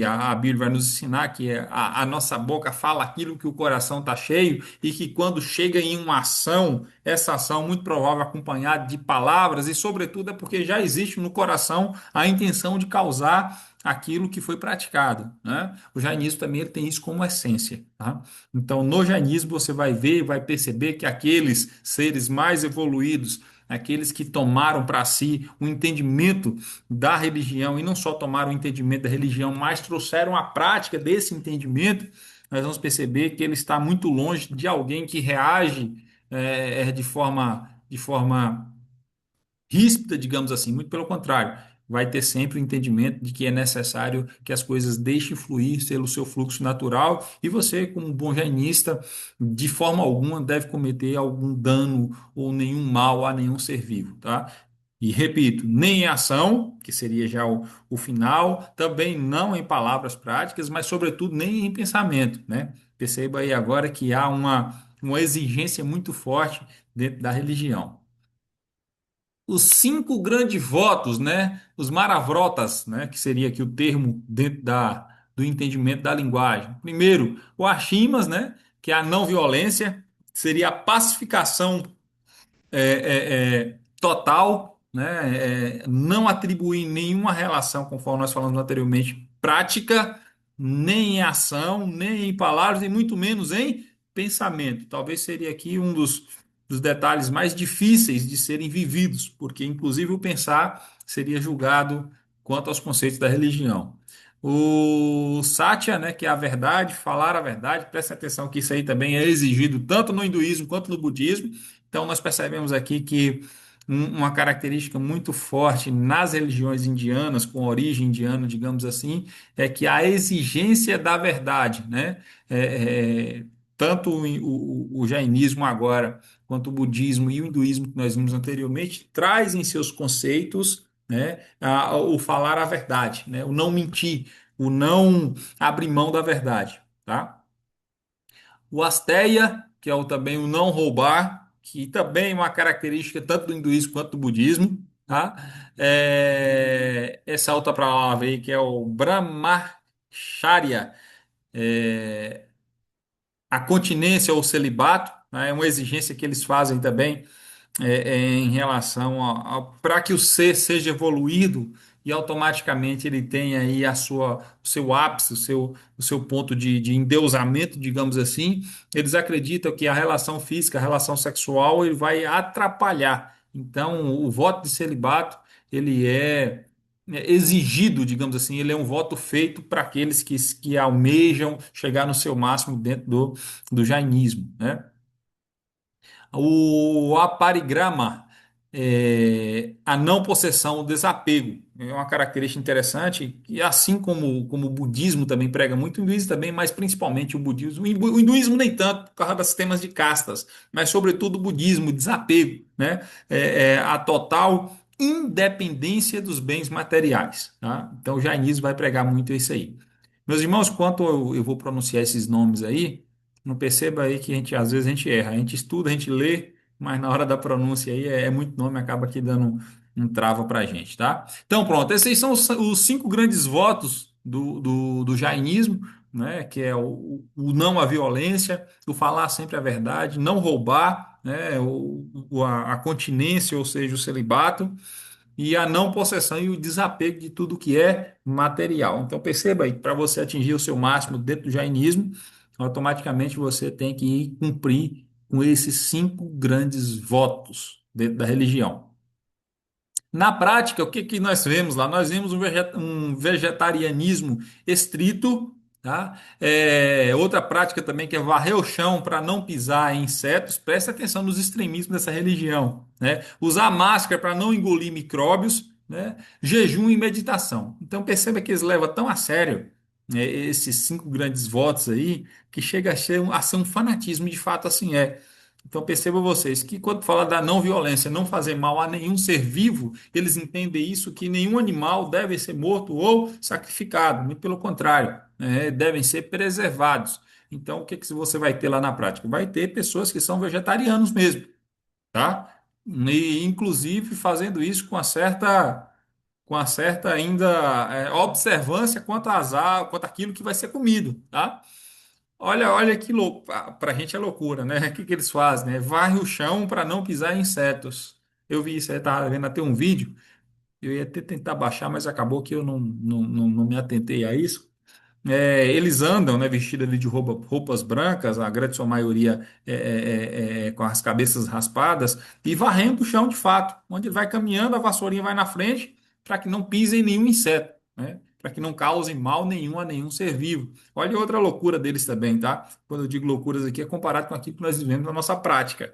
a Bíblia vai nos ensinar que a nossa boca fala aquilo que o coração está cheio e que quando chega em uma ação, essa ação muito provável acompanhada de palavras e, sobretudo, é porque já existe no coração a intenção de causar aquilo que foi praticado, né? O jainismo também ele tem isso como essência, tá? Então, no jainismo você vai ver, vai perceber que aqueles seres mais evoluídos, aqueles que tomaram para si o entendimento da religião e não só tomaram o entendimento da religião, mas trouxeram a prática desse entendimento, nós vamos perceber que ele está muito longe de alguém que reage de forma ríspida, digamos assim, muito pelo contrário, vai ter sempre o entendimento de que é necessário que as coisas deixem fluir pelo seu fluxo natural e você, como um bom jainista, de forma alguma deve cometer algum dano ou nenhum mal a nenhum ser vivo, tá? E repito, nem em ação, que seria já o final, também não em palavras práticas, mas sobretudo nem em pensamento, né? Perceba aí agora que há uma exigência muito forte dentro da religião. Os cinco grandes votos, né? Os maravrotas, né? Que seria aqui o termo dentro do entendimento da linguagem. Primeiro, o Ashimas, né? Que é a não violência, seria a pacificação total, né? Não atribuir nenhuma relação, conforme nós falamos anteriormente, prática, nem em ação, nem em palavras, e muito menos em pensamento. Talvez seria aqui um dos detalhes mais difíceis de serem vividos, porque inclusive o pensar seria julgado quanto aos conceitos da religião. O Satya, né, que é a verdade, falar a verdade, presta atenção que isso aí também é exigido tanto no hinduísmo quanto no budismo. Então, nós percebemos aqui que uma característica muito forte nas religiões indianas, com origem indiana, digamos assim, é que a exigência da verdade, né? É, é, tanto o jainismo agora, quanto o budismo e o hinduísmo que nós vimos anteriormente, traz em seus conceitos, né, o falar a verdade, né? O não mentir, o não abrir mão da verdade, tá? O asteia, que é também o não roubar, que também é uma característica tanto do hinduísmo quanto do budismo, tá? Essa outra palavra aí, que é o brahmacharya, é, a continência ou celibato, né? É uma exigência que eles fazem também em relação para que o ser seja evoluído e automaticamente ele tenha aí o seu ápice, o seu ponto de endeusamento, digamos assim, eles acreditam que a relação física, a relação sexual, ele vai atrapalhar. Então, o voto de celibato, ele é exigido, digamos assim, ele é um voto feito para aqueles que almejam chegar no seu máximo dentro do jainismo, né? O aparigrama, a não possessão, o desapego, é uma característica interessante, e assim como o budismo também prega muito, o hinduísmo também, mas principalmente o budismo. O hinduísmo nem tanto, por causa dos sistemas de castas, mas sobretudo o budismo, o desapego, né? A total independência dos bens materiais, tá? Então o jainismo vai pregar muito isso aí. Meus irmãos, quanto eu vou pronunciar esses nomes aí, não perceba aí que às vezes a gente erra. A gente estuda, a gente lê, mas na hora da pronúncia aí é muito nome, acaba aqui dando um trava pra gente, tá? Então, pronto, esses são os 5 grandes votos do jainismo, né? Que é o não à violência, o falar sempre a verdade, não roubar, né? A continência, ou seja, o celibato e a não possessão e o desapego de tudo que é material. Então perceba aí, para você atingir o seu máximo dentro do jainismo, automaticamente você tem que ir cumprir com esses 5 grandes votos dentro da religião. Na prática, o que que nós vemos lá? Nós vemos um vegetarianismo estrito, tá? Outra prática também que é varrer o chão para não pisar em insetos. Preste atenção nos extremismos dessa religião, né? Usar máscara para não engolir micróbios, né? Jejum e meditação. Então perceba que eles levam tão a sério, né, esses 5 grandes votos aí, que chega a ser um fanatismo, de fato assim é. Então percebam vocês que quando fala da não violência, não fazer mal a nenhum ser vivo, eles entendem isso que nenhum animal deve ser morto ou sacrificado, muito pelo contrário, né, devem ser preservados. Então o que que você vai ter lá na prática? Vai ter pessoas que são vegetarianos mesmo, tá? E inclusive fazendo isso com a certa ainda observância quanto àquilo que vai ser comido, tá? Olha que louco, para a gente é loucura, né? O que que eles fazem, né? Varre o chão para não pisar em insetos. Eu vi isso, eu estava vendo até um vídeo, eu ia até tentar baixar, mas acabou que eu não me atentei a isso. Eles andam, né, vestidos ali de roupas brancas, a grande sua maioria com as cabeças raspadas, e varrendo o chão de fato. Onde ele vai caminhando, a vassourinha vai na frente para que não pisem nenhum inseto, né? Para que não causem mal nenhum a nenhum ser vivo. Olha outra loucura deles também, tá? Quando eu digo loucuras aqui, é comparado com aquilo que nós vivemos na nossa prática.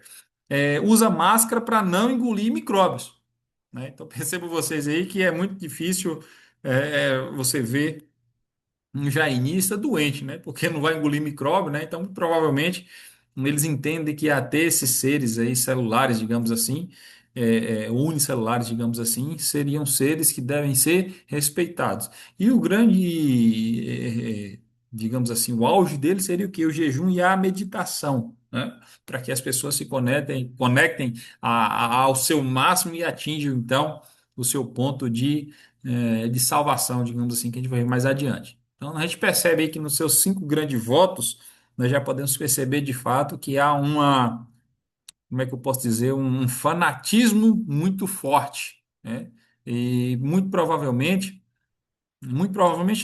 Usa máscara para não engolir micróbios, né? Então percebam vocês aí que é muito difícil você ver um jainista doente, né? Porque não vai engolir micróbio, né? Então, provavelmente, eles entendem que até esses seres aí celulares, digamos assim, unicelulares, digamos assim, seriam seres que devem ser respeitados. E o grande, digamos assim, o auge dele seria o quê? O jejum e a meditação, né? Para que as pessoas se conectem ao seu máximo e atinjam, então, o seu ponto de salvação, digamos assim, que a gente vai ver mais adiante. Então, a gente percebe aí que nos seus 5 grandes votos, nós já podemos perceber de fato que há como é que eu posso dizer, um fanatismo muito forte, né? E muito provavelmente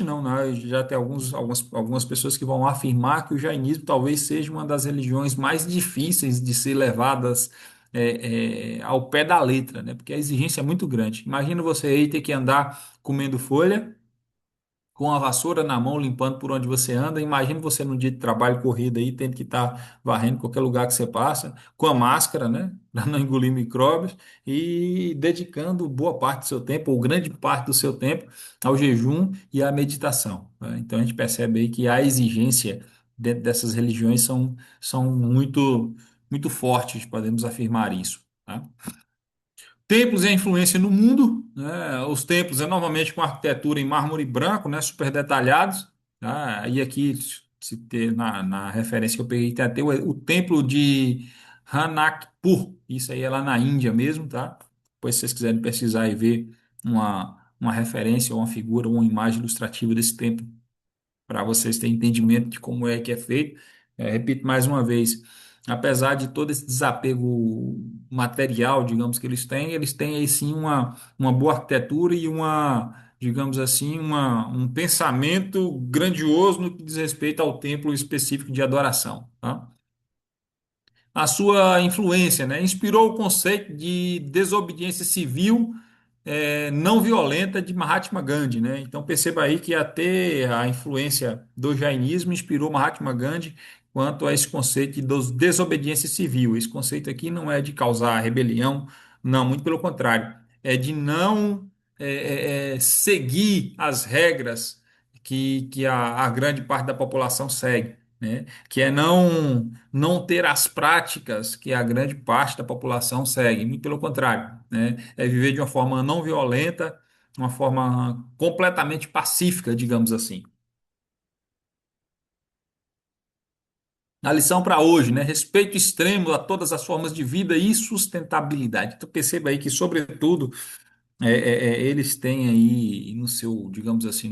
não, né? Já tem algumas pessoas que vão afirmar que o jainismo talvez seja uma das religiões mais difíceis de ser levadas ao pé da letra, né? Porque a exigência é muito grande. Imagina você aí ter que andar comendo folha com a vassoura na mão, limpando por onde você anda. Imagina você num dia de trabalho corrido aí, tendo que estar varrendo qualquer lugar que você passa, com a máscara, né? Para não engolir micróbios, e dedicando boa parte do seu tempo, ou grande parte do seu tempo, ao jejum e à meditação, né? Então a gente percebe aí que a exigência dentro dessas religiões são muito, muito fortes, podemos afirmar isso, tá? Templos e a influência no mundo, né? Os templos é normalmente com arquitetura em mármore branco, né? Super detalhados, tá? E aqui, se ter na referência que eu peguei, tem até o templo de Ranakpur, isso aí é lá na Índia mesmo, tá? Depois, se vocês quiserem pesquisar e ver uma referência, ou uma figura, ou uma imagem ilustrativa desse templo, para vocês terem entendimento de como é que é feito. Repito mais uma vez, apesar de todo esse desapego material, digamos, que eles têm aí sim uma boa arquitetura e digamos assim, um pensamento grandioso no que diz respeito ao templo específico de adoração, tá? A sua influência, né? Inspirou o conceito de desobediência civil não violenta de Mahatma Gandhi, né? Então perceba aí que até a influência do jainismo inspirou Mahatma Gandhi quanto a esse conceito de desobediência civil. Esse conceito aqui não é de causar rebelião, não, muito pelo contrário, é de não seguir as regras que a grande parte da população segue, né? Que é não ter as práticas que a grande parte da população segue, muito pelo contrário, né? É viver de uma forma não violenta, uma forma completamente pacífica, digamos assim. A lição para hoje, né? Respeito extremo a todas as formas de vida e sustentabilidade. Então perceba aí que, sobretudo, eles têm aí no seu, digamos assim,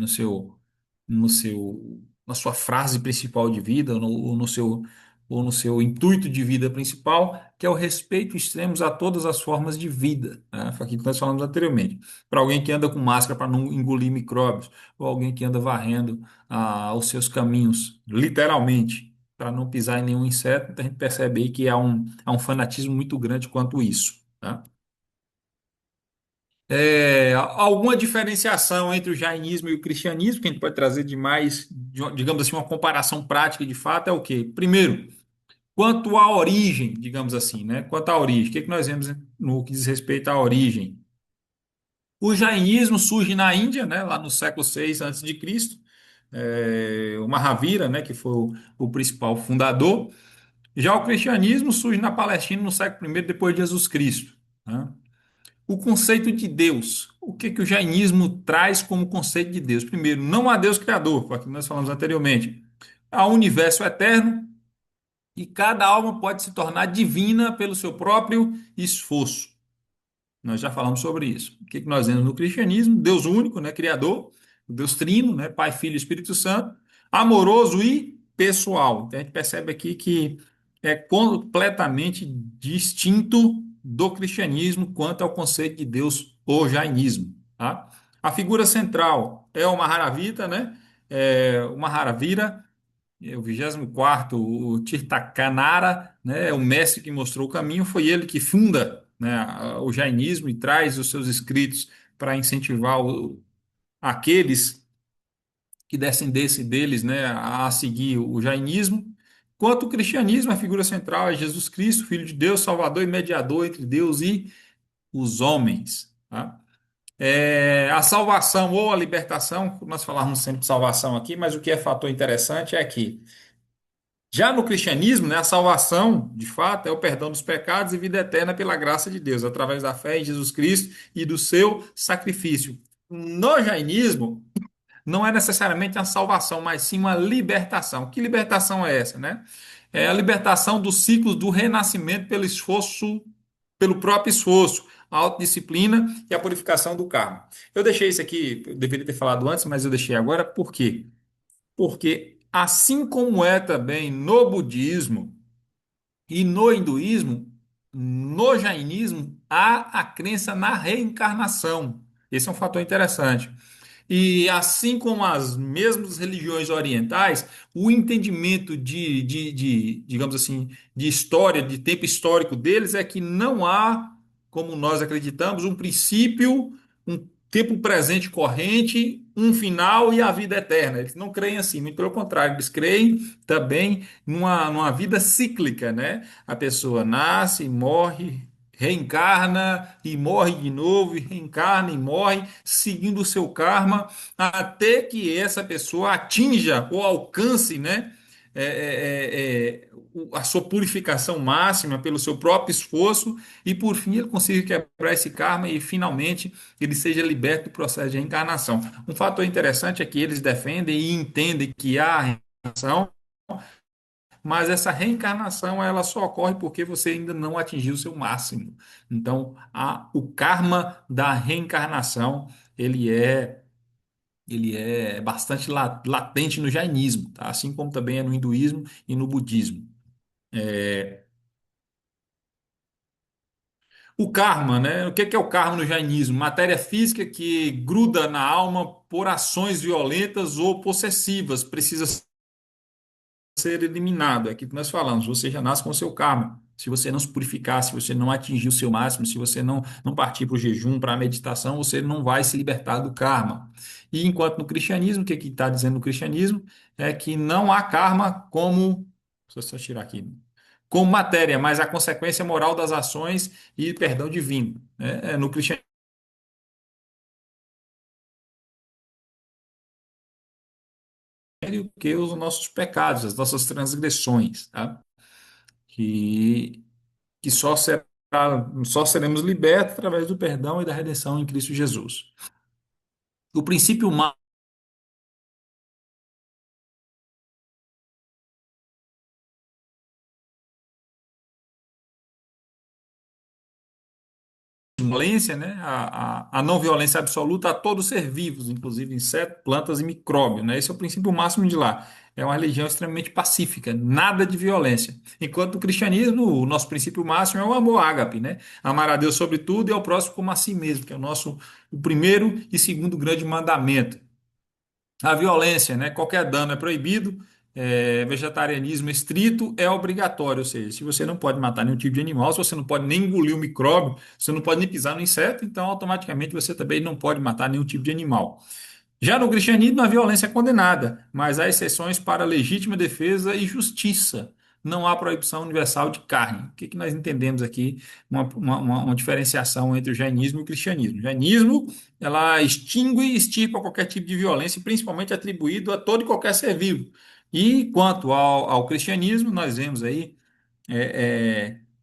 na sua frase principal de vida, ou no seu intuito de vida principal, que é o respeito extremo a todas as formas de vida, né? Foi aquilo que nós falamos anteriormente. Para alguém que anda com máscara para não engolir micróbios, ou alguém que anda varrendo os seus caminhos, literalmente, para não pisar em nenhum inseto, então a gente percebe aí que há um fanatismo muito grande quanto isso, tá? Alguma diferenciação entre o jainismo e o cristianismo, que a gente pode trazer de mais, digamos assim, uma comparação prática de fato, é o quê? Primeiro, quanto à origem, digamos assim, né? Quanto à origem, o que que nós vemos no que diz respeito à origem? O jainismo surge na Índia, né? Lá no século VI antes de Cristo, o Mahavira, né? Que foi o principal fundador. Já o cristianismo surge na Palestina no século I depois de Jesus Cristo, né? O conceito de Deus. O que que o jainismo traz como conceito de Deus? Primeiro, não há Deus criador, foi aquilo que nós falamos anteriormente. Há um universo eterno e cada alma pode se tornar divina pelo seu próprio esforço. Nós já falamos sobre isso. O que que nós vemos no cristianismo? Deus único, né, criador, Deus trino, né, Pai, Filho e Espírito Santo, amoroso e pessoal. Então a gente percebe aqui que é completamente distinto do cristianismo quanto ao conceito de Deus, o jainismo, tá? A figura central é o Maharavita, né? O Maharavira, o 24º, o Tirthakanara, né, o mestre que mostrou o caminho, foi ele que funda, né, o jainismo e traz os seus escritos para incentivar aqueles que descendessem deles, né, a seguir o jainismo. Quanto ao cristianismo, a figura central é Jesus Cristo, Filho de Deus, Salvador e mediador entre Deus e os homens, tá? A salvação ou a libertação, nós falamos sempre de salvação aqui, mas o que é fator interessante é que já no cristianismo, né, a salvação, de fato, é o perdão dos pecados e vida eterna pela graça de Deus, através da fé em Jesus Cristo e do seu sacrifício. No jainismo, não é necessariamente uma salvação, mas sim uma libertação. Que libertação é essa, né? É a libertação dos ciclos do renascimento pelo esforço, pelo próprio esforço, a autodisciplina e a purificação do karma. Eu deixei isso aqui, eu deveria ter falado antes, mas eu deixei agora, por quê? Porque, assim como é também no budismo e no hinduísmo, no jainismo há a crença na reencarnação. Esse é um fator interessante. E assim como as mesmas religiões orientais, o entendimento digamos assim, de história, de tempo histórico deles é que não há, como nós acreditamos, um princípio, um tempo presente corrente, um final e a vida eterna. Eles não creem assim, muito pelo contrário, eles creem também numa vida cíclica, né? A pessoa nasce, morre, reencarna e morre de novo, e reencarna e morre, seguindo o seu karma, até que essa pessoa atinja ou alcance, né, a sua purificação máxima pelo seu próprio esforço e, por fim, ele consiga quebrar esse karma e, finalmente, ele seja liberto do processo de reencarnação. Um fator interessante é que eles defendem e entendem que há reencarnação, mas essa reencarnação ela só ocorre porque você ainda não atingiu o seu máximo. Então, o karma da reencarnação ele é bastante latente no jainismo, tá? Assim como também é no hinduísmo e no budismo. O karma, né? O que é o karma no jainismo? Matéria física que gruda na alma por ações violentas ou possessivas, precisa ser eliminado. É aquilo que nós falamos, você já nasce com o seu karma. Se você não se purificar, se você não atingir o seu máximo, se você não partir para o jejum, para a meditação, você não vai se libertar do karma. E enquanto no cristianismo, o que está dizendo no cristianismo é que não há karma como só tirar aqui. Como matéria, mas a consequência moral das ações e perdão divino. Né? No cristianismo, que os nossos pecados, as nossas transgressões, tá? Que, que só seremos libertos através do perdão e da redenção em Cristo Jesus. O princípio violência, né? A não violência absoluta a todos os ser vivos, inclusive insetos, plantas e micróbios, né? Esse é o princípio máximo de lá. É uma religião extremamente pacífica, nada de violência. Enquanto o cristianismo, o nosso princípio máximo é o amor ágape, né? Amar a Deus sobre tudo e ao próximo como a si mesmo, que é o primeiro e segundo grande mandamento. A violência, né? Qualquer dano é proibido. Vegetarianismo estrito é obrigatório, ou seja, se você não pode matar nenhum tipo de animal, se você não pode nem engolir um micróbio, você não pode nem pisar no inseto, então automaticamente você também não pode matar nenhum tipo de animal. Já no cristianismo, a violência é condenada, mas há exceções para legítima defesa e justiça. Não há proibição universal de carne. O que que nós entendemos aqui? Uma diferenciação entre o jainismo e o cristianismo. O jainismo, ela extingue e extirpa qualquer tipo de violência, principalmente atribuído a todo e qualquer ser vivo. E quanto ao cristianismo, nós vemos aí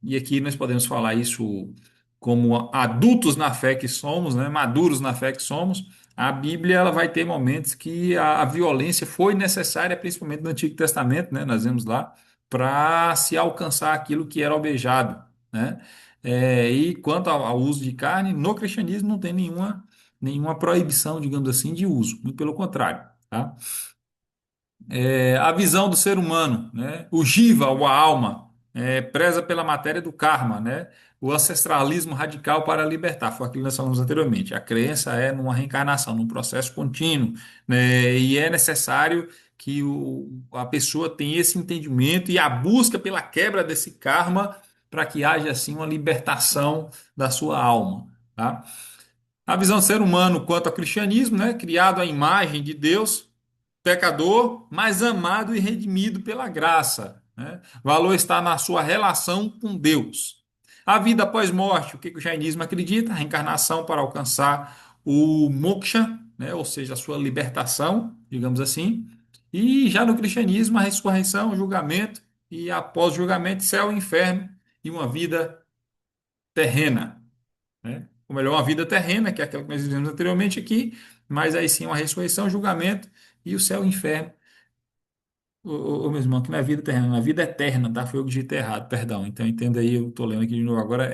e aqui nós podemos falar isso como adultos na fé que somos, né, maduros na fé que somos. A Bíblia ela vai ter momentos que a violência foi necessária, principalmente no Antigo Testamento, né, nós vemos lá, para se alcançar aquilo que era almejado, né? E quanto ao uso de carne, no cristianismo não tem nenhuma proibição, digamos assim, de uso, muito pelo contrário, tá? A visão do ser humano, né? O jiva, ou a alma, preza pela matéria do karma, né? O ancestralismo radical para libertar, foi aquilo que nós falamos anteriormente. A crença é numa reencarnação, num processo contínuo, né? E é necessário que a pessoa tenha esse entendimento e a busca pela quebra desse karma para que haja assim uma libertação da sua alma, tá? A visão do ser humano quanto ao cristianismo, né? Criado à imagem de Deus, pecador, mas amado e redimido pela graça, né? O valor está na sua relação com Deus. A vida após morte, o que o jainismo acredita? A reencarnação para alcançar o moksha, né? Ou seja, a sua libertação, digamos assim. E já no cristianismo, a ressurreição, o julgamento e após o julgamento, céu e inferno e uma vida terrena, né? Ou melhor, uma vida terrena, que é aquela que nós vivemos anteriormente aqui, mas aí sim uma ressurreição, julgamento e o céu e o inferno. Meu irmão, que não é vida terrena, na vida eterna, tá? Foi eu que digitei errado, perdão. Então entenda aí, eu estou lendo aqui de novo agora,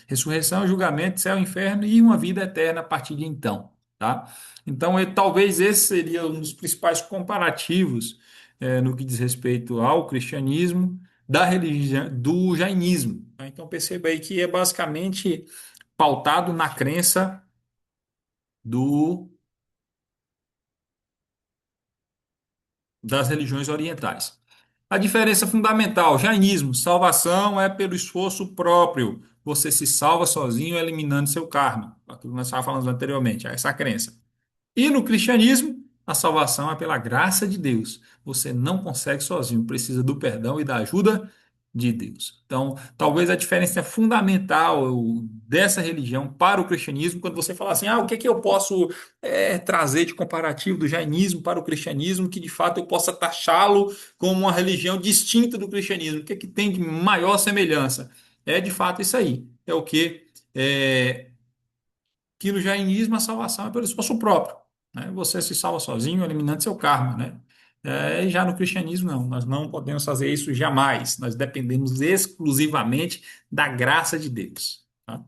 ressurreição, julgamento, céu, inferno e uma vida eterna a partir de então, tá? Então, talvez esse seria um dos principais comparativos no que diz respeito ao cristianismo, da religião, do jainismo, tá? Então perceba aí que é basicamente pautado na crença do, das religiões orientais. A diferença fundamental, jainismo, salvação é pelo esforço próprio. Você se salva sozinho, eliminando seu karma. Aquilo que nós estávamos falando anteriormente, essa crença. E no cristianismo, a salvação é pela graça de Deus. Você não consegue sozinho, precisa do perdão e da ajuda de Deus. Então, talvez a diferença fundamental dessa religião para o cristianismo, quando você fala assim, o que é que eu posso trazer de comparativo do jainismo para o cristianismo, que de fato eu possa taxá-lo como uma religião distinta do cristianismo, o que é que tem de maior semelhança? É de fato isso aí. É o que? Que no jainismo a salvação é pelo esforço próprio, né? Você se salva sozinho, eliminando seu karma, né? E já no cristianismo, não, nós não podemos fazer isso jamais, nós dependemos exclusivamente da graça de Deus, tá?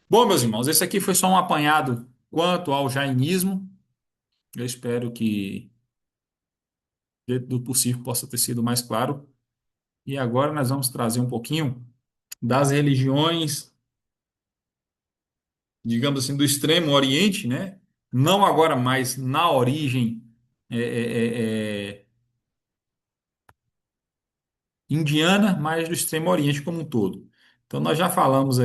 Bom, meus irmãos, esse aqui foi só um apanhado quanto ao jainismo, eu espero que, dentro do possível, possa ter sido mais claro, e agora nós vamos trazer um pouquinho das religiões, digamos assim, do Extremo Oriente, né? Não agora mais na origem é, é, é, é, indiana, mas do Extremo Oriente como um todo. Então nós já falamos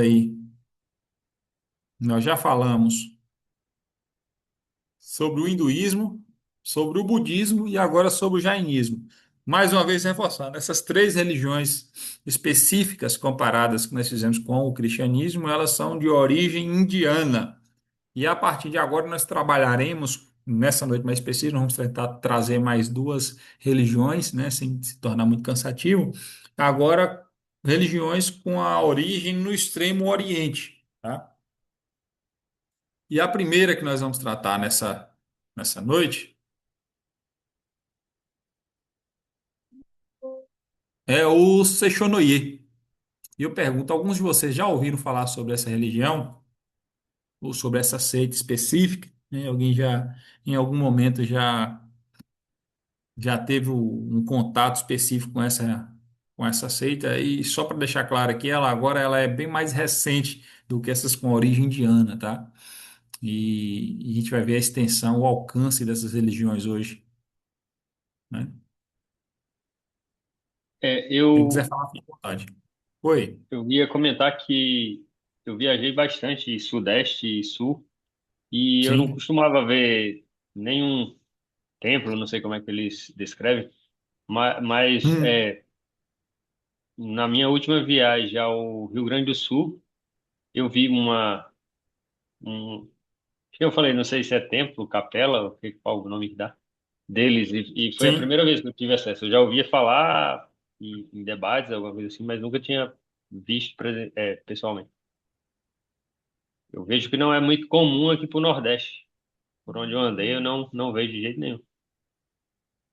sobre o hinduísmo, sobre o budismo e agora sobre o jainismo. mais uma vez reforçando, essas três religiões específicas comparadas que nós fizemos com o cristianismo, elas são de origem indiana. E a partir de agora nós trabalharemos, nessa noite mais específica, nós vamos tentar trazer mais duas religiões, né, sem se tornar muito cansativo. Agora, religiões com a origem no extremo oriente, tá? E a primeira que nós vamos tratar nessa noite é o Sechonoye. E eu pergunto, alguns de vocês já ouviram falar sobre essa religião ou sobre essa seita específica? Né? Alguém já, em algum momento, já teve um contato específico com essa seita? E só para deixar claro aqui, ela agora ela é bem mais recente do que essas com origem indiana, tá? E a gente vai ver a extensão, o alcance dessas religiões hoje, né? É, Quem quiser eu, falar, fique à vontade. Oi. eu ia comentar que eu viajei bastante Sudeste e Sul e eu não Sim. costumava ver nenhum templo, não sei como é que eles descrevem, mas Hum, na minha última viagem ao Rio Grande do Sul, eu vi acho que eu falei, não sei se é templo, capela, qual o nome que dá, deles, e foi a sim. primeira vez que eu tive acesso. Eu já ouvia falar em debates, alguma coisa assim, mas nunca tinha visto pessoalmente. Eu vejo que não é muito comum aqui pro Nordeste. Por onde eu andei, eu não vejo de jeito nenhum.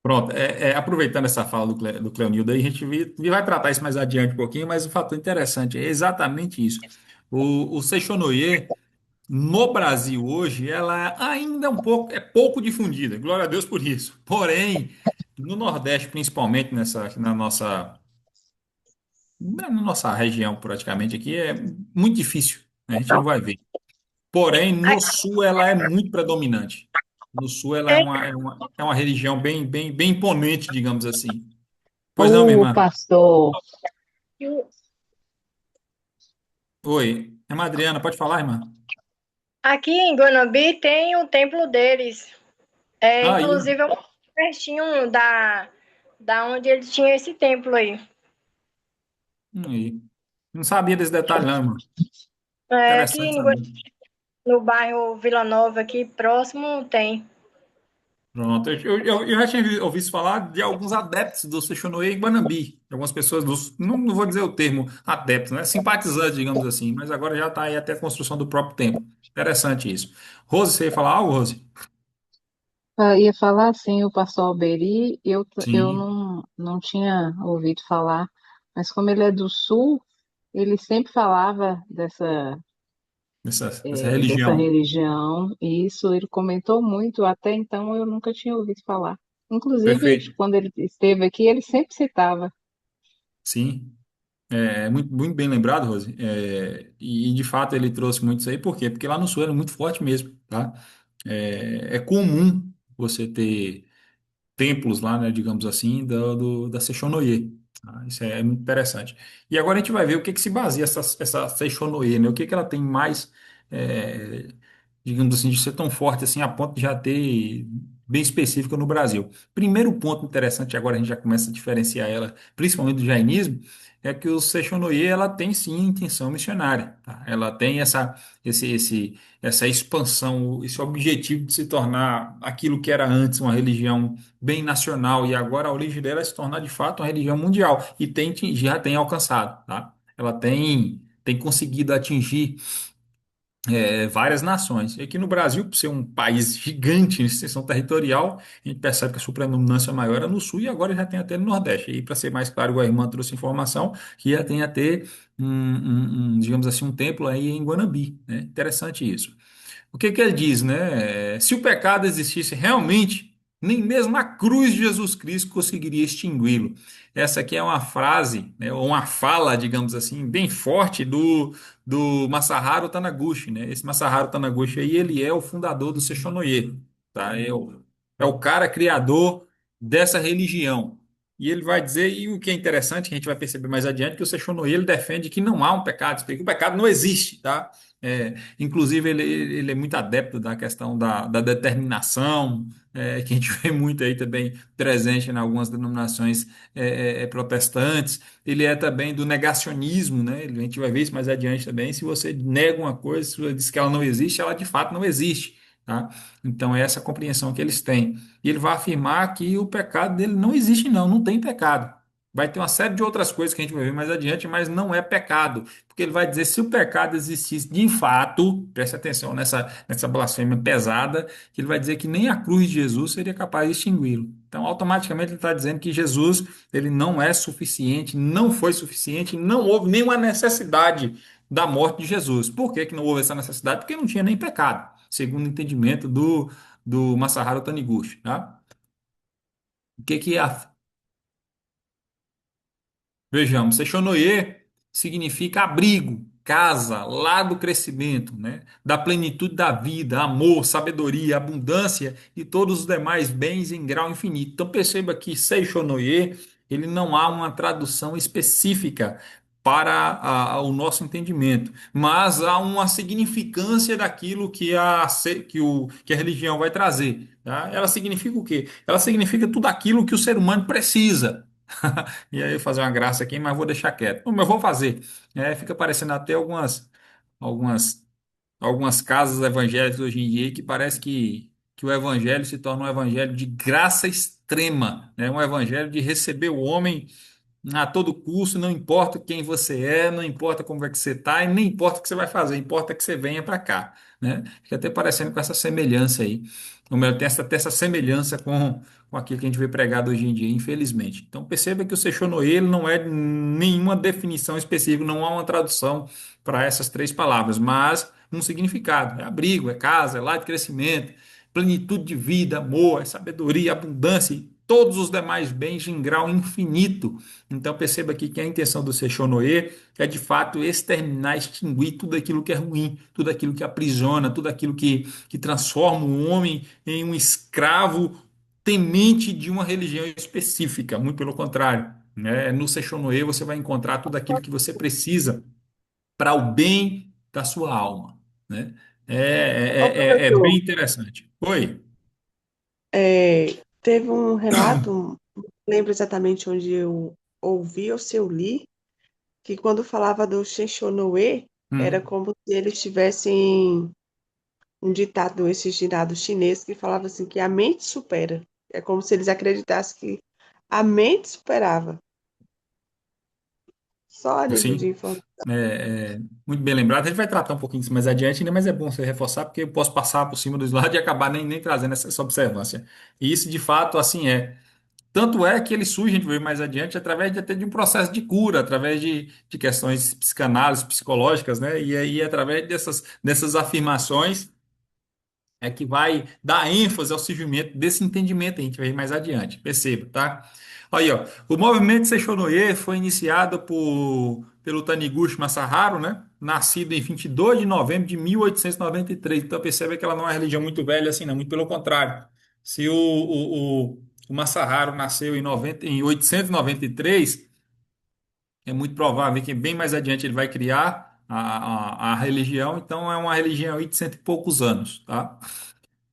Pronto, aproveitando essa fala do Cleonildo, aí a gente vai tratar isso mais adiante um pouquinho, mas o fator interessante é exatamente isso. O Seishonoye, no Brasil hoje, ela ainda é pouco difundida, glória a Deus por isso. Porém, no Nordeste, principalmente na nossa região, praticamente aqui, é muito difícil, né? A gente não vai ver. Porém, no Sul ela é muito predominante. No Sul ela é uma religião bem imponente, digamos assim. Pois não, minha O irmã? pastor, Oi. É Adriana, pode falar, irmã? Aqui em Guanabi tem o templo deles. É, Aí, inclusive, eu moro pertinho da onde eles tinham esse templo aí. aí. Não sabia desse detalhe, não, irmã. É, aqui Interessante em saber. no bairro Vila Nova, aqui próximo, tem. Pronto. Eu já tinha ouvido falar de alguns adeptos do Sechonoye em Guanambi. Algumas pessoas não vou dizer o termo adeptos, né? Simpatizantes, digamos assim. Mas agora já está aí até a construção do próprio templo. Interessante isso. Rose, você ia falar algo, Rose? ia falar assim, o pastor Alberi, eu Sim. não tinha ouvido falar, mas como ele é do Sul, ele sempre falava Essa dessa religião. religião, e isso ele comentou muito, até então eu nunca tinha ouvido falar. Inclusive, Perfeito. quando ele esteve aqui, ele sempre citava. Sim. Muito bem lembrado, Rose. De fato ele trouxe muito isso aí, por quê? Porque lá no sul é muito forte mesmo, tá? É comum você ter templos lá, né, digamos assim, da Seishonoye. Tá? Isso é muito interessante. E agora a gente vai ver o que que se baseia essa Seishonoye, né? O que que ela tem mais, é, digamos assim, de ser tão forte assim a ponto de já ter bem específica no Brasil. Primeiro ponto interessante, agora a gente já começa a diferenciar ela, principalmente do jainismo, é que o Seishonoye ela tem sim intenção missionária. Tá? Ela tem essa expansão, esse objetivo de se tornar aquilo que era antes uma religião bem nacional e agora a origem dela é se tornar de fato uma religião mundial e já tem alcançado, tá? Ela tem conseguido atingir várias nações. E aqui no Brasil, por ser um país gigante em extensão territorial, a gente percebe que a sua predominância maior é no sul e agora já tem até no Nordeste. E para ser mais claro, a irmã trouxe informação que já tem até digamos assim, um templo aí em Guanabi, né? Interessante isso. O que que ele diz, né? Se o pecado existisse realmente, nem mesmo a cruz de Jesus Cristo conseguiria extingui-lo. Essa aqui é uma frase, né, ou uma fala, digamos assim, bem forte do Masaharu Taniguchi, né? Esse Masaharu Taniguchi aí, ele é o fundador do Seishonoye, tá? É o cara criador dessa religião. E ele vai dizer, e o que é interessante, que a gente vai perceber mais adiante, que o Seishonoye ele defende que não há um pecado, que o pecado não existe, tá? Inclusive, ele é muito adepto da questão da determinação, que a gente vê muito aí também presente em algumas denominações protestantes. Ele é também do negacionismo, né? A gente vai ver isso mais adiante também. Se você nega uma coisa, se você diz que ela não existe, ela de fato não existe. Tá? Então, é essa compreensão que eles têm. E ele vai afirmar que o pecado dele não existe, não, não tem pecado. Vai ter uma série de outras coisas que a gente vai ver mais adiante, mas não é pecado. Porque ele vai dizer, se o pecado existisse de fato, preste atenção nessa blasfêmia pesada, que ele vai dizer que nem a cruz de Jesus seria capaz de extingui-lo. Então, automaticamente, ele está dizendo que Jesus ele não é suficiente, não foi suficiente, não houve nenhuma necessidade da morte de Jesus. Por que que não houve essa necessidade? Porque não tinha nem pecado, segundo o entendimento do Masaharu Taniguchi. Tá? O que que a Vejamos, Sechonoye significa abrigo, casa, lar do crescimento, né? Da plenitude da vida, amor, sabedoria, abundância e todos os demais bens em grau infinito. Então perceba que Sechonoye, ele não há uma tradução específica para o nosso entendimento, mas há uma significância daquilo que a religião vai trazer. Tá? Ela significa o quê? Ela significa tudo aquilo que o ser humano precisa. E aí, fazer uma graça aqui, mas vou deixar quieto. Mas eu vou fazer. Fica parecendo até algumas, algumas casas evangélicas hoje em dia que parece que o evangelho se torna um evangelho de graça extrema, né? Um evangelho de receber o homem a todo custo, não importa quem você é, não importa como é que você está, e nem importa o que você vai fazer, importa que você venha para cá, né? Fica até parecendo com essa semelhança aí. O meu tem essa semelhança com aquilo que a gente vê pregado hoje em dia, infelizmente. Então perceba que o Sechonoye ele não é nenhuma definição específica, não há uma tradução para essas três palavras, mas um significado. É abrigo, é casa, é lar de crescimento, plenitude de vida, amor, é sabedoria, abundância e todos os demais bens em grau infinito. Então perceba aqui que a intenção do Sechonoye é de fato exterminar, extinguir tudo aquilo que é ruim, tudo aquilo que aprisiona, tudo aquilo que transforma o homem em um escravo temente de uma religião específica. Muito pelo contrário, né? No Sechonoye você vai encontrar tudo aquilo que você precisa para o bem da sua alma, né? Ô, É bem professor, interessante. Oi. teve um relato, não lembro exatamente onde eu ouvi ou se eu li, que quando falava do Shenshonouê, era Hum. como se eles tivessem um ditado, esse ditado chinês, que falava assim, que a mente supera. É como se eles acreditassem que a mente superava. Só a nível de Sim. informação. Muito bem lembrado. A gente vai tratar um pouquinho disso mais adiante, né? Mas é bom você reforçar, porque eu posso passar por cima do slide e acabar nem trazendo essa observância. E isso, de fato, assim é. Tanto é que ele surge, a gente vê mais adiante, através de, até de um processo de cura, através de questões psicanálise, psicológicas, né? E aí, através dessas afirmações é que vai dar ênfase ao surgimento desse entendimento, a gente vai ver mais adiante, perceba, tá? Aí, ó, o movimento Seishonoye foi iniciado pelo Taniguchi Masaharu, né? Nascido em 22 de novembro de 1893. Então, perceba que ela não é uma religião muito velha assim, não, muito pelo contrário. Se o Masaharu nasceu em 893, é muito provável que bem mais adiante ele vai criar a religião, então é uma religião aí de cento e poucos anos, tá?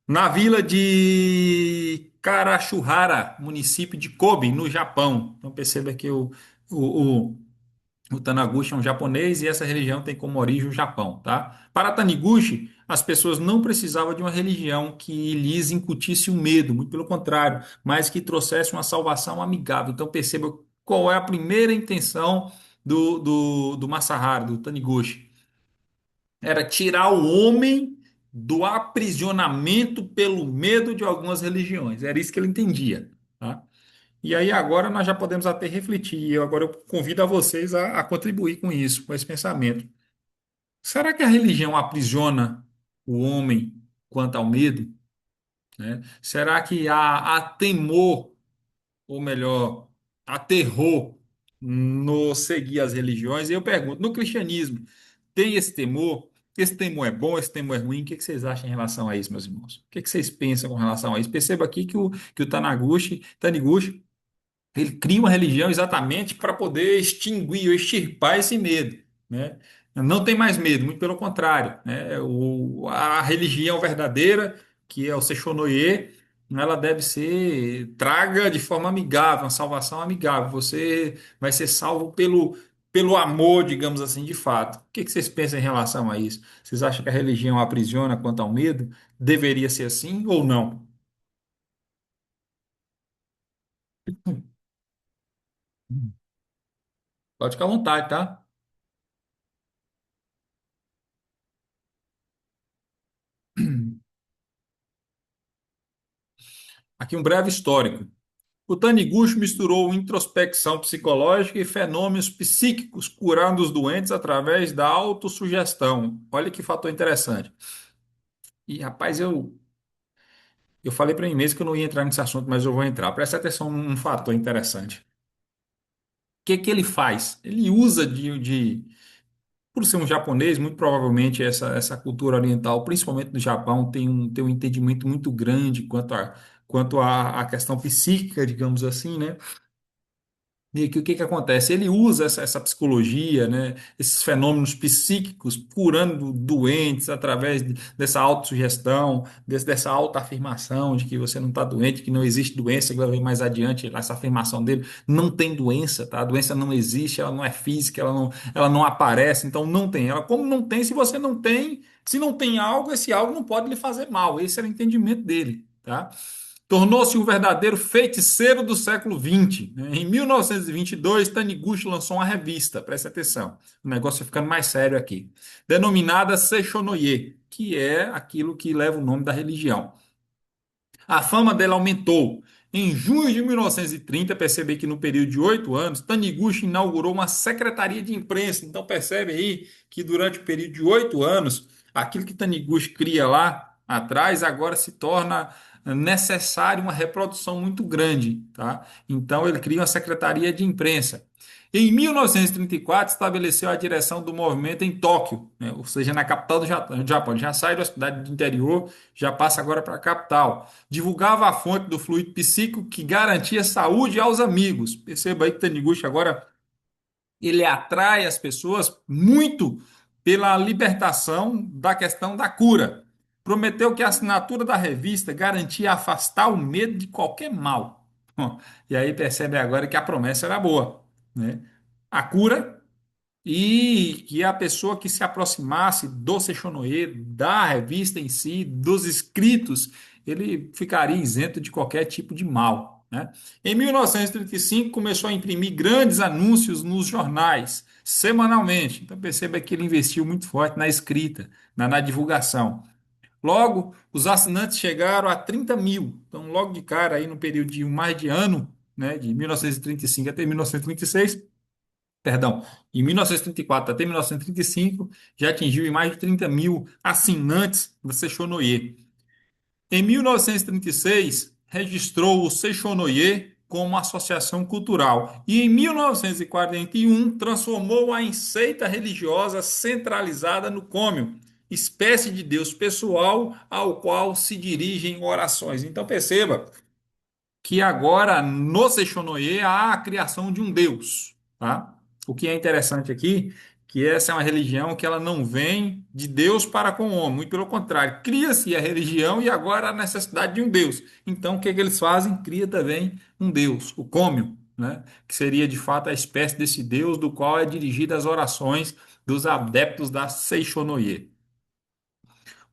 Na vila de Karashuhara, município de Kobe, no Japão. Então perceba que o, o, o Taniguchi é um japonês e essa religião tem como origem o Japão, tá? Para Taniguchi, as pessoas não precisavam de uma religião que lhes incutisse o medo, muito pelo contrário, mas que trouxesse uma salvação amigável. Então perceba qual é a primeira intenção do Masaharu, do Taniguchi. Era tirar o homem do aprisionamento pelo medo de algumas religiões. Era isso que ele entendia, tá? E aí agora nós já podemos até refletir. E agora eu convido a vocês a contribuir com isso, com esse pensamento. Será que a religião aprisiona o homem quanto ao medo, né? Será que há temor, ou melhor, há terror no seguir as religiões? E eu pergunto, no cristianismo, tem esse temor? Esse temor é bom, esse temor é ruim? O que que vocês acham em relação a isso, meus irmãos? O que que vocês pensam com relação a isso? Perceba aqui que o Taniguchi, ele cria uma religião exatamente para poder extinguir ou extirpar esse medo, né? Não tem mais medo, muito pelo contrário, né? A religião verdadeira, que é o Sechonoye, ela deve ser traga de forma amigável, uma salvação amigável. Você vai ser salvo pelo amor, digamos assim, de fato. O que que vocês pensam em relação a isso? Vocês acham que a religião aprisiona quanto ao medo? Deveria ser assim ou não? Pode ficar à vontade, tá? Aqui um breve histórico. O Taniguchi misturou introspecção psicológica e fenômenos psíquicos, curando os doentes através da autossugestão. Olha que fator interessante. E, rapaz, eu falei para mim mesmo que eu não ia entrar nesse assunto, mas eu vou entrar. Presta atenção num fator interessante. O que que ele faz? Ele usa por ser um japonês, muito provavelmente essa cultura oriental, principalmente no Japão, tem um entendimento muito grande quanto à questão psíquica, digamos assim, né? E que o que que acontece? Ele usa essa psicologia, né, esses fenômenos psíquicos, curando doentes através dessa autossugestão, dessa autoafirmação de que você não está doente, que não existe doença, que vai ver mais adiante essa afirmação dele, não tem doença, tá? A doença não existe, ela não é física, ela não aparece, então não tem. Ela, como não tem, se você não tem, se não tem algo, esse algo não pode lhe fazer mal. Esse era o entendimento dele, tá? Tornou-se um verdadeiro feiticeiro do século XX, né? Em 1922, Taniguchi lançou uma revista, preste atenção, o negócio vai ficando mais sério aqui, denominada Seishonoye, que é aquilo que leva o nome da religião. A fama dela aumentou. Em junho de 1930, percebe que no período de 8 anos, Taniguchi inaugurou uma secretaria de imprensa. Então percebe aí que durante o período de 8 anos, aquilo que Taniguchi cria lá atrás agora se torna necessário uma reprodução muito grande, tá? Então ele cria uma secretaria de imprensa. Em 1934, estabeleceu a direção do movimento em Tóquio, né? Ou seja, na capital do Japão. Ele já sai da cidade do interior, já passa agora para a capital. Divulgava a fonte do fluido psíquico que garantia saúde aos amigos. Perceba aí que Taniguchi agora ele atrai as pessoas muito pela libertação da questão da cura. Prometeu que a assinatura da revista garantia afastar o medo de qualquer mal. E aí percebe agora que a promessa era boa, né? A cura e que a pessoa que se aproximasse do Seishonoye, da revista em si, dos escritos, ele ficaria isento de qualquer tipo de mal, né? Em 1935, começou a imprimir grandes anúncios nos jornais, semanalmente. Então perceba que ele investiu muito forte na escrita, na divulgação. Logo, os assinantes chegaram a 30 mil. Então, logo de cara, aí no período de mais de ano, né, de 1935 até 1936, perdão, em 1934 até 1935, já atingiu em mais de 30 mil assinantes do Seishonoye. Em 1936, registrou o Seishonoye como associação cultural e em 1941 transformou-a em seita religiosa centralizada no Kômio, espécie de Deus pessoal ao qual se dirigem orações. Então perceba que agora no Seishonoye há a criação de um Deus, tá? O que é interessante aqui, que essa é uma religião que ela não vem de Deus para com o homem, muito pelo contrário, cria-se a religião e agora a necessidade de um Deus. Então o que é que eles fazem? Cria também um Deus, o Kômio, né? Que seria de fato a espécie desse Deus do qual é dirigida as orações dos adeptos da Seishonoye.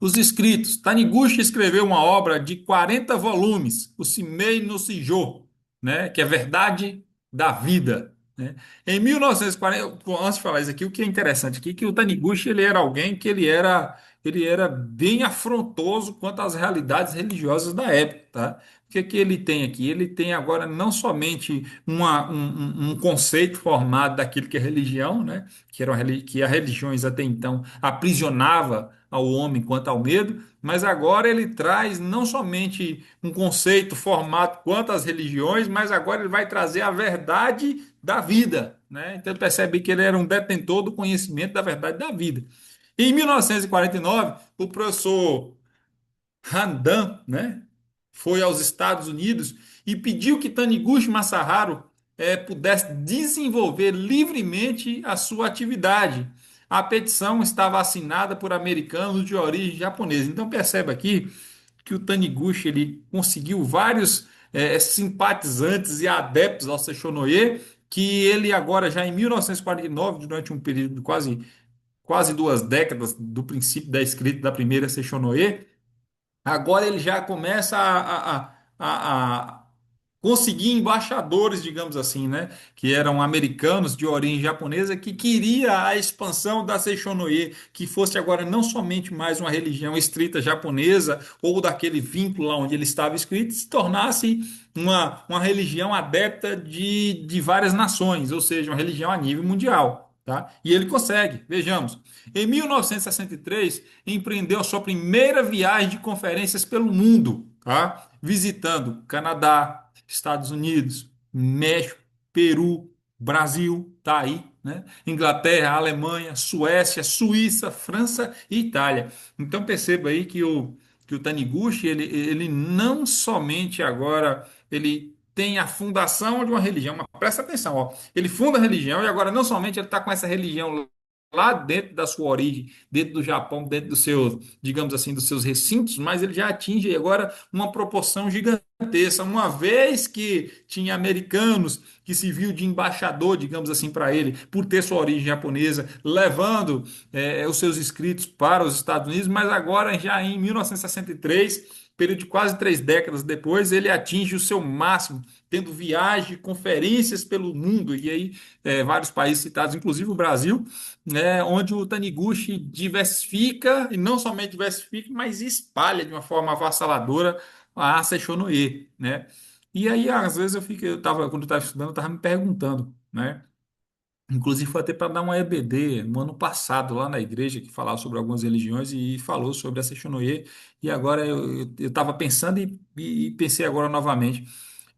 Os escritos. Taniguchi escreveu uma obra de 40 volumes, o Simei no Seijo, né, que é Verdade da Vida. Né? Em 1940, antes de falar isso aqui, o que é interessante aqui é que o Taniguchi ele era alguém que ele era bem afrontoso quanto às realidades religiosas da época. Tá? O que é que ele tem aqui? Ele tem agora não somente um conceito formado daquilo que é religião, né? Que as religiões até então aprisionava ao homem quanto ao medo, mas agora ele traz não somente um conceito formado quanto às religiões, mas agora ele vai trazer a verdade da vida, né? Então percebe que ele era um detentor do conhecimento da verdade da vida. Em 1949, o professor Randan, né, foi aos Estados Unidos e pediu que Taniguchi Masaharu pudesse desenvolver livremente a sua atividade. A petição estava assinada por americanos de origem japonesa. Então perceba aqui que o Taniguchi ele conseguiu vários simpatizantes e adeptos ao Seishonoye, que ele agora já em 1949, durante um período de quase 2 décadas do princípio da escrita da primeira Seishonoye, agora ele já começa a conseguir embaixadores, digamos assim, né, que eram americanos de origem japonesa, que queria a expansão da Seishonoye, que fosse agora não somente mais uma religião estrita japonesa ou daquele vínculo lá onde ele estava escrito, se tornasse uma religião adepta de várias nações, ou seja, uma religião a nível mundial. Tá? E ele consegue, vejamos. Em 1963, empreendeu a sua primeira viagem de conferências pelo mundo, tá? Visitando Canadá, Estados Unidos, México, Peru, Brasil, tá aí, né? Inglaterra, Alemanha, Suécia, Suíça, França e Itália. Então perceba aí que o Taniguchi, ele não somente agora ele tem a fundação de uma religião, mas presta atenção, ó, ele funda a religião e agora não somente ele está com essa religião lá dentro da sua origem, dentro do Japão, dentro dos seus, digamos assim, dos seus recintos, mas ele já atinge agora uma proporção gigantesca, uma vez que tinha americanos que se viu de embaixador, digamos assim, para ele, por ter sua origem japonesa, levando os seus escritos para os Estados Unidos, mas agora já em 1963, período de quase 3 décadas depois, ele atinge o seu máximo, tendo viagens, conferências pelo mundo, e aí vários países citados, inclusive o Brasil, né, onde o Taniguchi diversifica, e não somente diversifica, mas espalha de uma forma avassaladora a Seishonoye, né? E aí, às vezes, quando eu estava estudando, eu estava me perguntando, né? Inclusive, foi até para dar uma EBD no ano passado, lá na igreja, que falava sobre algumas religiões e falou sobre a Seishonoye, e agora eu estava pensando e pensei agora novamente.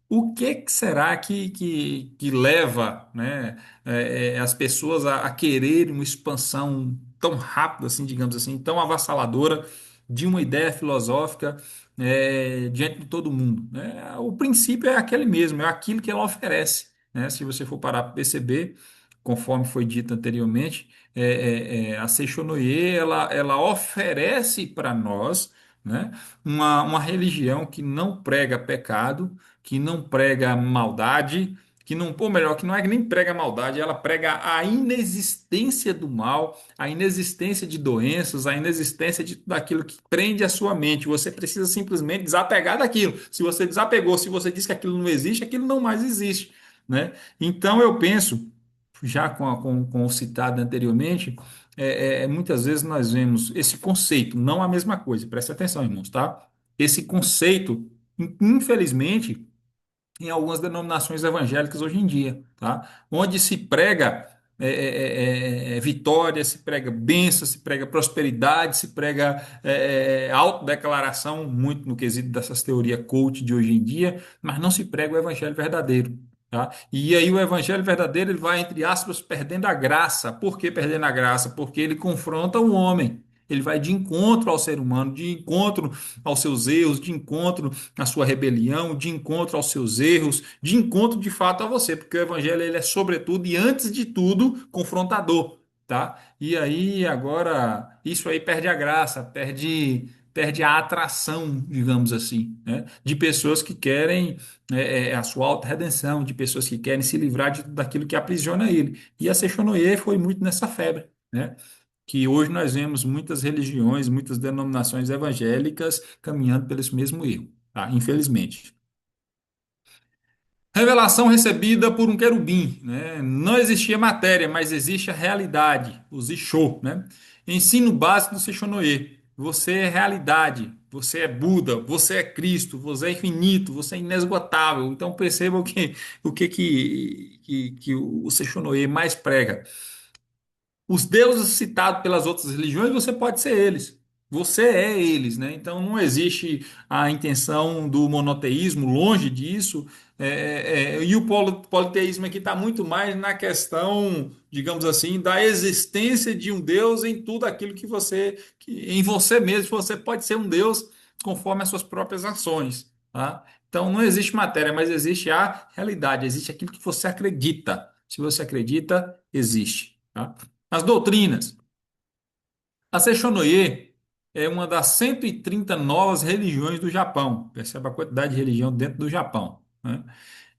O que será que leva, né, as pessoas a quererem uma expansão tão rápida, assim, digamos assim, tão avassaladora de uma ideia filosófica diante de todo mundo? Né? O princípio é aquele mesmo, é aquilo que ela oferece. Né? Se você for parar para perceber, conforme foi dito anteriormente, a Seishonoye ela oferece para nós, né, uma religião que não prega pecado, que não prega maldade, que não, ou melhor, que não é que nem prega maldade, ela prega a inexistência do mal, a inexistência de doenças, a inexistência de tudo aquilo que prende a sua mente. Você precisa simplesmente desapegar daquilo. Se você desapegou, se você diz que aquilo não existe, aquilo não mais existe, né? Então eu penso, já com o citado anteriormente, muitas vezes nós vemos esse conceito, não a mesma coisa, preste atenção, irmãos, tá? Esse conceito, infelizmente, em algumas denominações evangélicas hoje em dia, tá? Onde se prega vitória, se prega bênção, se prega prosperidade, se prega autodeclaração, muito no quesito dessas teorias coach de hoje em dia, mas não se prega o evangelho verdadeiro. Tá? E aí o evangelho verdadeiro ele vai, entre aspas, perdendo a graça. Por que perdendo a graça? Porque ele confronta o homem. Ele vai de encontro ao ser humano, de encontro aos seus erros, de encontro à sua rebelião, de encontro aos seus erros, de encontro de fato a você, porque o evangelho ele é sobretudo e antes de tudo confrontador, tá? E aí agora isso aí perde a graça, perde a atração, digamos assim, né? De pessoas que querem a sua auto-redenção, de pessoas que querem se livrar de tudo daquilo que aprisiona ele. E a Seishonoye foi muito nessa febre, né? Que hoje nós vemos muitas religiões, muitas denominações evangélicas caminhando pelo esse mesmo erro, tá? Infelizmente. Revelação recebida por um querubim, né? Não existia matéria, mas existe a realidade, o Zisho, né? Ensino básico do Seishonoye. Você é realidade, você é Buda, você é Cristo, você é infinito, você é inesgotável. Então perceba o que o Seishonoye mais prega. Os deuses citados pelas outras religiões, você pode ser eles. Você é eles, né? Então não existe a intenção do monoteísmo, longe disso. E o politeísmo aqui está muito mais na questão, digamos assim, da existência de um Deus em tudo aquilo em você mesmo, você pode ser um Deus conforme as suas próprias ações, tá? Então não existe matéria, mas existe a realidade, existe aquilo que você acredita. Se você acredita, existe, tá? As doutrinas. A Seishonoye, é uma das 130 novas religiões do Japão. Perceba a quantidade de religião dentro do Japão, né?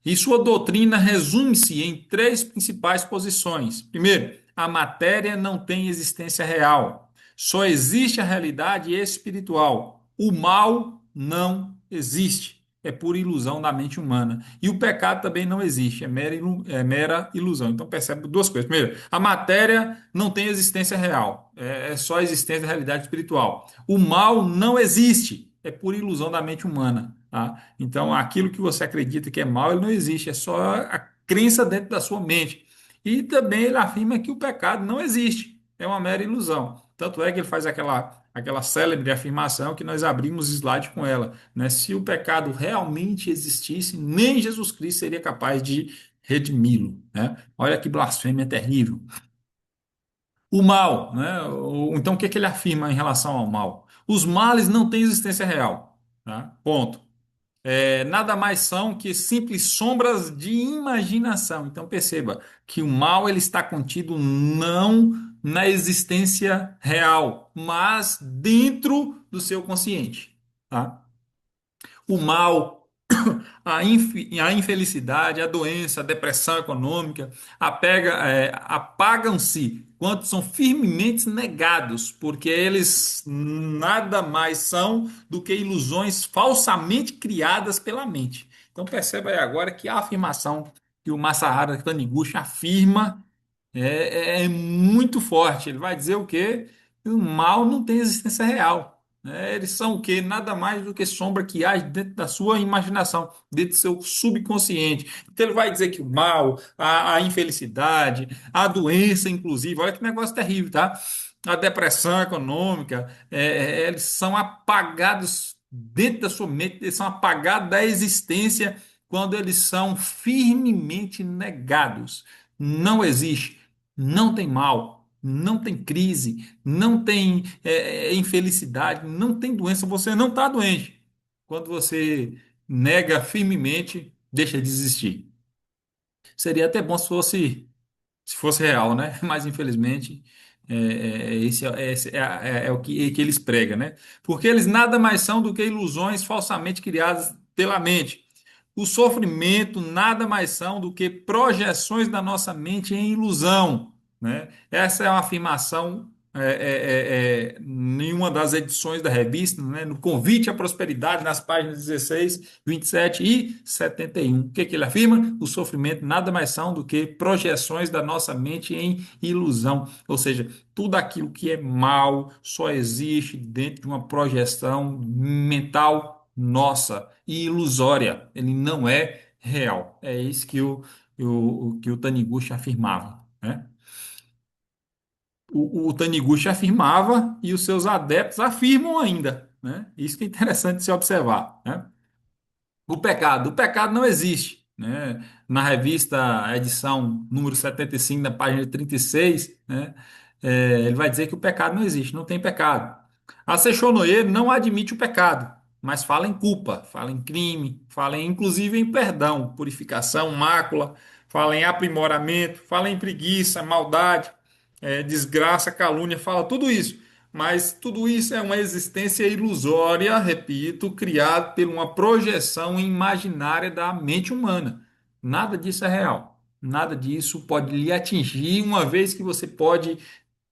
E sua doutrina resume-se em três principais posições. Primeiro, a matéria não tem existência real. Só existe a realidade espiritual. O mal não existe. É pura ilusão da mente humana. E o pecado também não existe, é mera ilusão. Então percebe duas coisas. Primeiro, a matéria não tem existência real, é só a existência da realidade espiritual. O mal não existe, é pura ilusão da mente humana. Tá? Então, aquilo que você acredita que é mal, ele não existe, é só a crença dentro da sua mente. E também ele afirma que o pecado não existe, é uma mera ilusão. Tanto é que ele faz aquela célebre afirmação que nós abrimos slide com ela, né? Se o pecado realmente existisse, nem Jesus Cristo seria capaz de redimi-lo, né? Olha que blasfêmia terrível. O mal, né? Então, o que é que ele afirma em relação ao mal? Os males não têm existência real, tá? Ponto. Nada mais são que simples sombras de imaginação. Então perceba que o mal ele está contido não na existência real, mas dentro do seu consciente, tá? O mal, a infelicidade, a doença, a depressão econômica, apagam-se quando são firmemente negados, porque eles nada mais são do que ilusões falsamente criadas pela mente. Então perceba aí agora que a afirmação que o Masaharu Taniguchi afirma é muito forte. Ele vai dizer o quê? Que o mal não tem existência real, né? Eles são o quê? Nada mais do que sombra que age dentro da sua imaginação, dentro do seu subconsciente. Então ele vai dizer que o mal, a infelicidade, a doença, inclusive, olha que negócio terrível, tá? A depressão econômica, eles são apagados dentro da sua mente, eles são apagados da existência quando eles são firmemente negados. Não existe. Não tem mal, não tem crise, não tem infelicidade, não tem doença. Você não está doente. Quando você nega firmemente, deixa de existir. Seria até bom se fosse real, né? Mas infelizmente esse é o que eles pregam, né? Porque eles nada mais são do que ilusões falsamente criadas pela mente. O sofrimento nada mais são do que projeções da nossa mente em ilusão, né? Essa é uma afirmação em uma das edições da revista, né? No Convite à Prosperidade, nas páginas 16, 27 e 71. O que que ele afirma? O sofrimento nada mais são do que projeções da nossa mente em ilusão. Ou seja, tudo aquilo que é mal só existe dentro de uma projeção mental nossa e ilusória. Ele não é real. É isso que o Taniguchi afirmava, né? O Taniguchi afirmava e os seus adeptos afirmam ainda, né? Isso que é interessante de se observar, né? O pecado não existe, né? Na revista, a edição número 75, na página 36, né? Ele vai dizer que o pecado não existe, não tem pecado. A Sechonoye não admite o pecado, mas fala em culpa, fala em crime, fala inclusive em perdão, purificação, mácula, fala em aprimoramento, fala em preguiça, maldade, desgraça, calúnia, fala tudo isso. Mas tudo isso é uma existência ilusória, repito, criada por uma projeção imaginária da mente humana. Nada disso é real. Nada disso pode lhe atingir, uma vez que você pode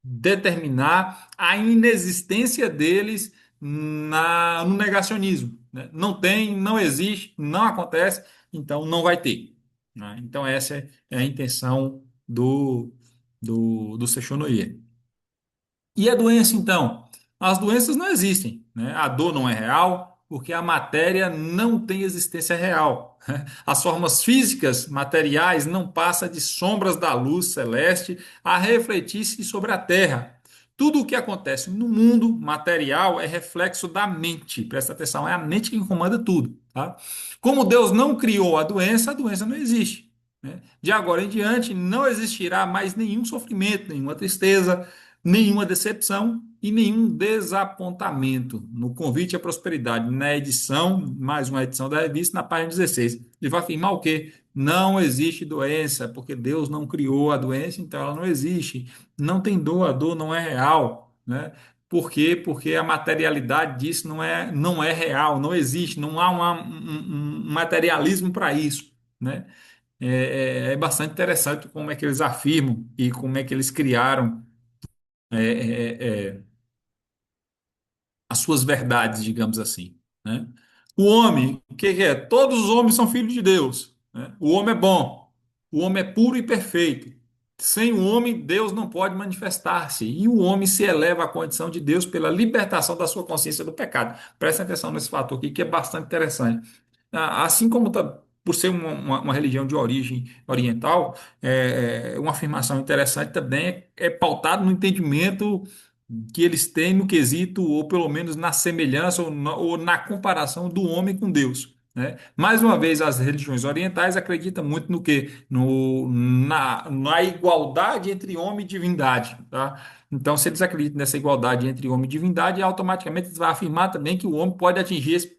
determinar a inexistência deles no negacionismo, né? Não tem, não existe, não acontece, então não vai ter, né? Então essa é a intenção do Sechonoye. E a doença, então? As doenças não existem, né? A dor não é real, porque a matéria não tem existência real. As formas físicas, materiais, não passam de sombras da luz celeste a refletir-se sobre a Terra. Tudo o que acontece no mundo material é reflexo da mente. Presta atenção, é a mente que comanda tudo, tá? Como Deus não criou a doença não existe, né? De agora em diante, não existirá mais nenhum sofrimento, nenhuma tristeza, nenhuma decepção e nenhum desapontamento. No Convite à Prosperidade, na edição, mais uma edição da revista, na página 16. Ele vai afirmar o quê? Não existe doença, porque Deus não criou a doença, então ela não existe. Não tem dor, a dor não é real, né? Por quê? Porque a materialidade disso não é real, não existe, não há um materialismo para isso, né? É bastante interessante como é que eles afirmam e como é que eles criaram é, as suas verdades, digamos assim, né? O homem, o que que é? Todos os homens são filhos de Deus, né? O homem é bom, o homem é puro e perfeito. Sem o homem, Deus não pode manifestar-se. E o homem se eleva à condição de Deus pela libertação da sua consciência do pecado. Presta atenção nesse fator aqui, que é bastante interessante. Assim como por ser uma religião de origem oriental, uma afirmação interessante também é pautado no entendimento que eles têm no quesito, ou pelo menos na semelhança ou na comparação do homem com Deus, né? Mais uma vez, as religiões orientais acreditam muito no quê? Na igualdade entre homem e divindade, tá? Então, se eles acreditam nessa igualdade entre homem e divindade, automaticamente eles vão afirmar também que o homem pode atingir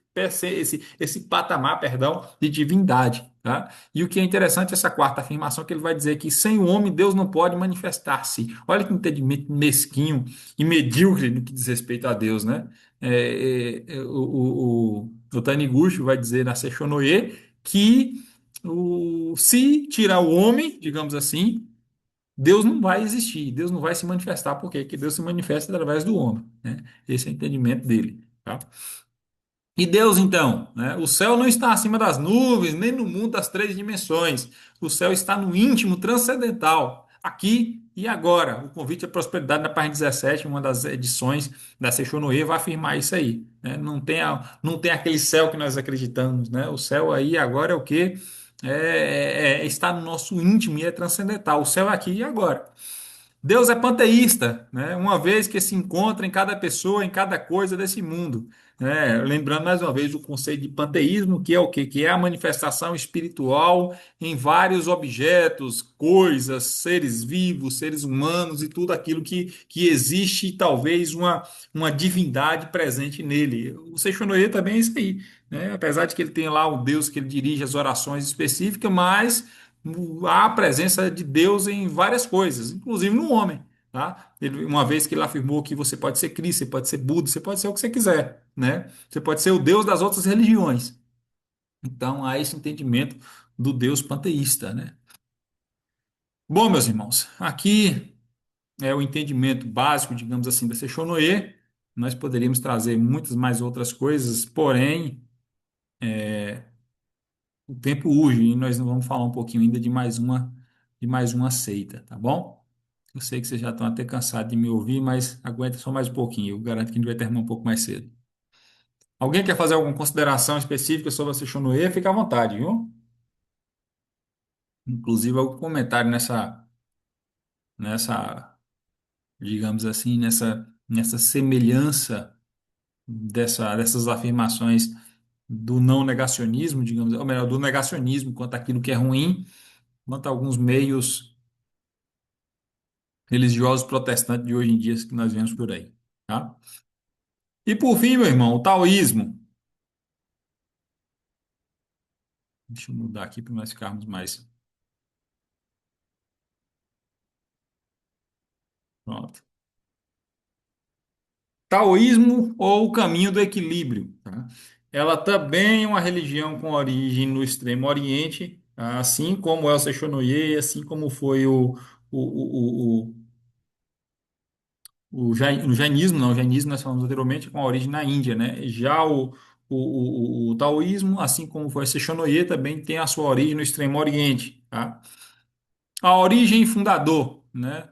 esse patamar, perdão, de divindade, tá? E o que é interessante, essa quarta afirmação, que ele vai dizer que sem o homem Deus não pode manifestar-se. Olha que entendimento mesquinho e medíocre no que diz respeito a Deus, né? O Taniguchi vai dizer na Seishonoye que se tirar o homem, digamos assim, Deus não vai existir, Deus não vai se manifestar, porque Deus se manifesta através do homem, né? Esse é o entendimento dele, tá? E Deus, então, né? O céu não está acima das nuvens, nem no mundo das três dimensões. O céu está no íntimo transcendental, aqui e agora. O convite à prosperidade, na página 17, uma das edições da Seishonoye, vai afirmar isso aí, né? Não tem aquele céu que nós acreditamos, né? O céu aí agora é o quê? Está no nosso íntimo e é transcendental. O céu é aqui e agora. Deus é panteísta, né? Uma vez que se encontra em cada pessoa, em cada coisa desse mundo, né? Lembrando mais uma vez o conceito de panteísmo, que é o quê? Que é a manifestação espiritual em vários objetos, coisas, seres vivos, seres humanos e tudo aquilo que existe, e talvez uma divindade presente nele. O Seixonoye também é isso aí, né? Apesar de que ele tem lá o Deus que ele dirige as orações específicas, mas há a presença de Deus em várias coisas, inclusive no homem, tá? Uma vez que ele afirmou que você pode ser Cristo, você pode ser Buda, você pode ser o que você quiser, né? Você pode ser o Deus das outras religiões. Então há esse entendimento do Deus panteísta, né? Bom, meus irmãos, aqui é o entendimento básico, digamos assim, da Seishonoye. Nós poderíamos trazer muitas mais outras coisas, porém o tempo urge e nós não vamos falar um pouquinho ainda de mais uma seita, tá bom? Eu sei que vocês já estão até cansados de me ouvir, mas aguenta só mais um pouquinho. Eu garanto que a gente vai terminar um pouco mais cedo. Alguém quer fazer alguma consideração específica sobre a Seishonoye? Fica à vontade, viu? Inclusive algum comentário nessa, digamos assim, nessa semelhança dessas afirmações do não negacionismo, digamos, ou melhor, do negacionismo quanto àquilo que é ruim, quanto a alguns meios religiosos protestantes de hoje em dia que nós vemos por aí, tá? E por fim, meu irmão, o taoísmo. Deixa eu mudar aqui para nós ficarmos mais. Pronto. Taoísmo ou o caminho do equilíbrio, tá? Ela também é uma religião com origem no Extremo Oriente, tá? Assim como é o Seishonoye, assim como foi o jainismo, não, o jainismo nós falamos anteriormente com a origem na Índia, né? Já o taoísmo, assim como foi o Seishonoye, também tem a sua origem no Extremo Oriente, tá? A origem e fundador, né?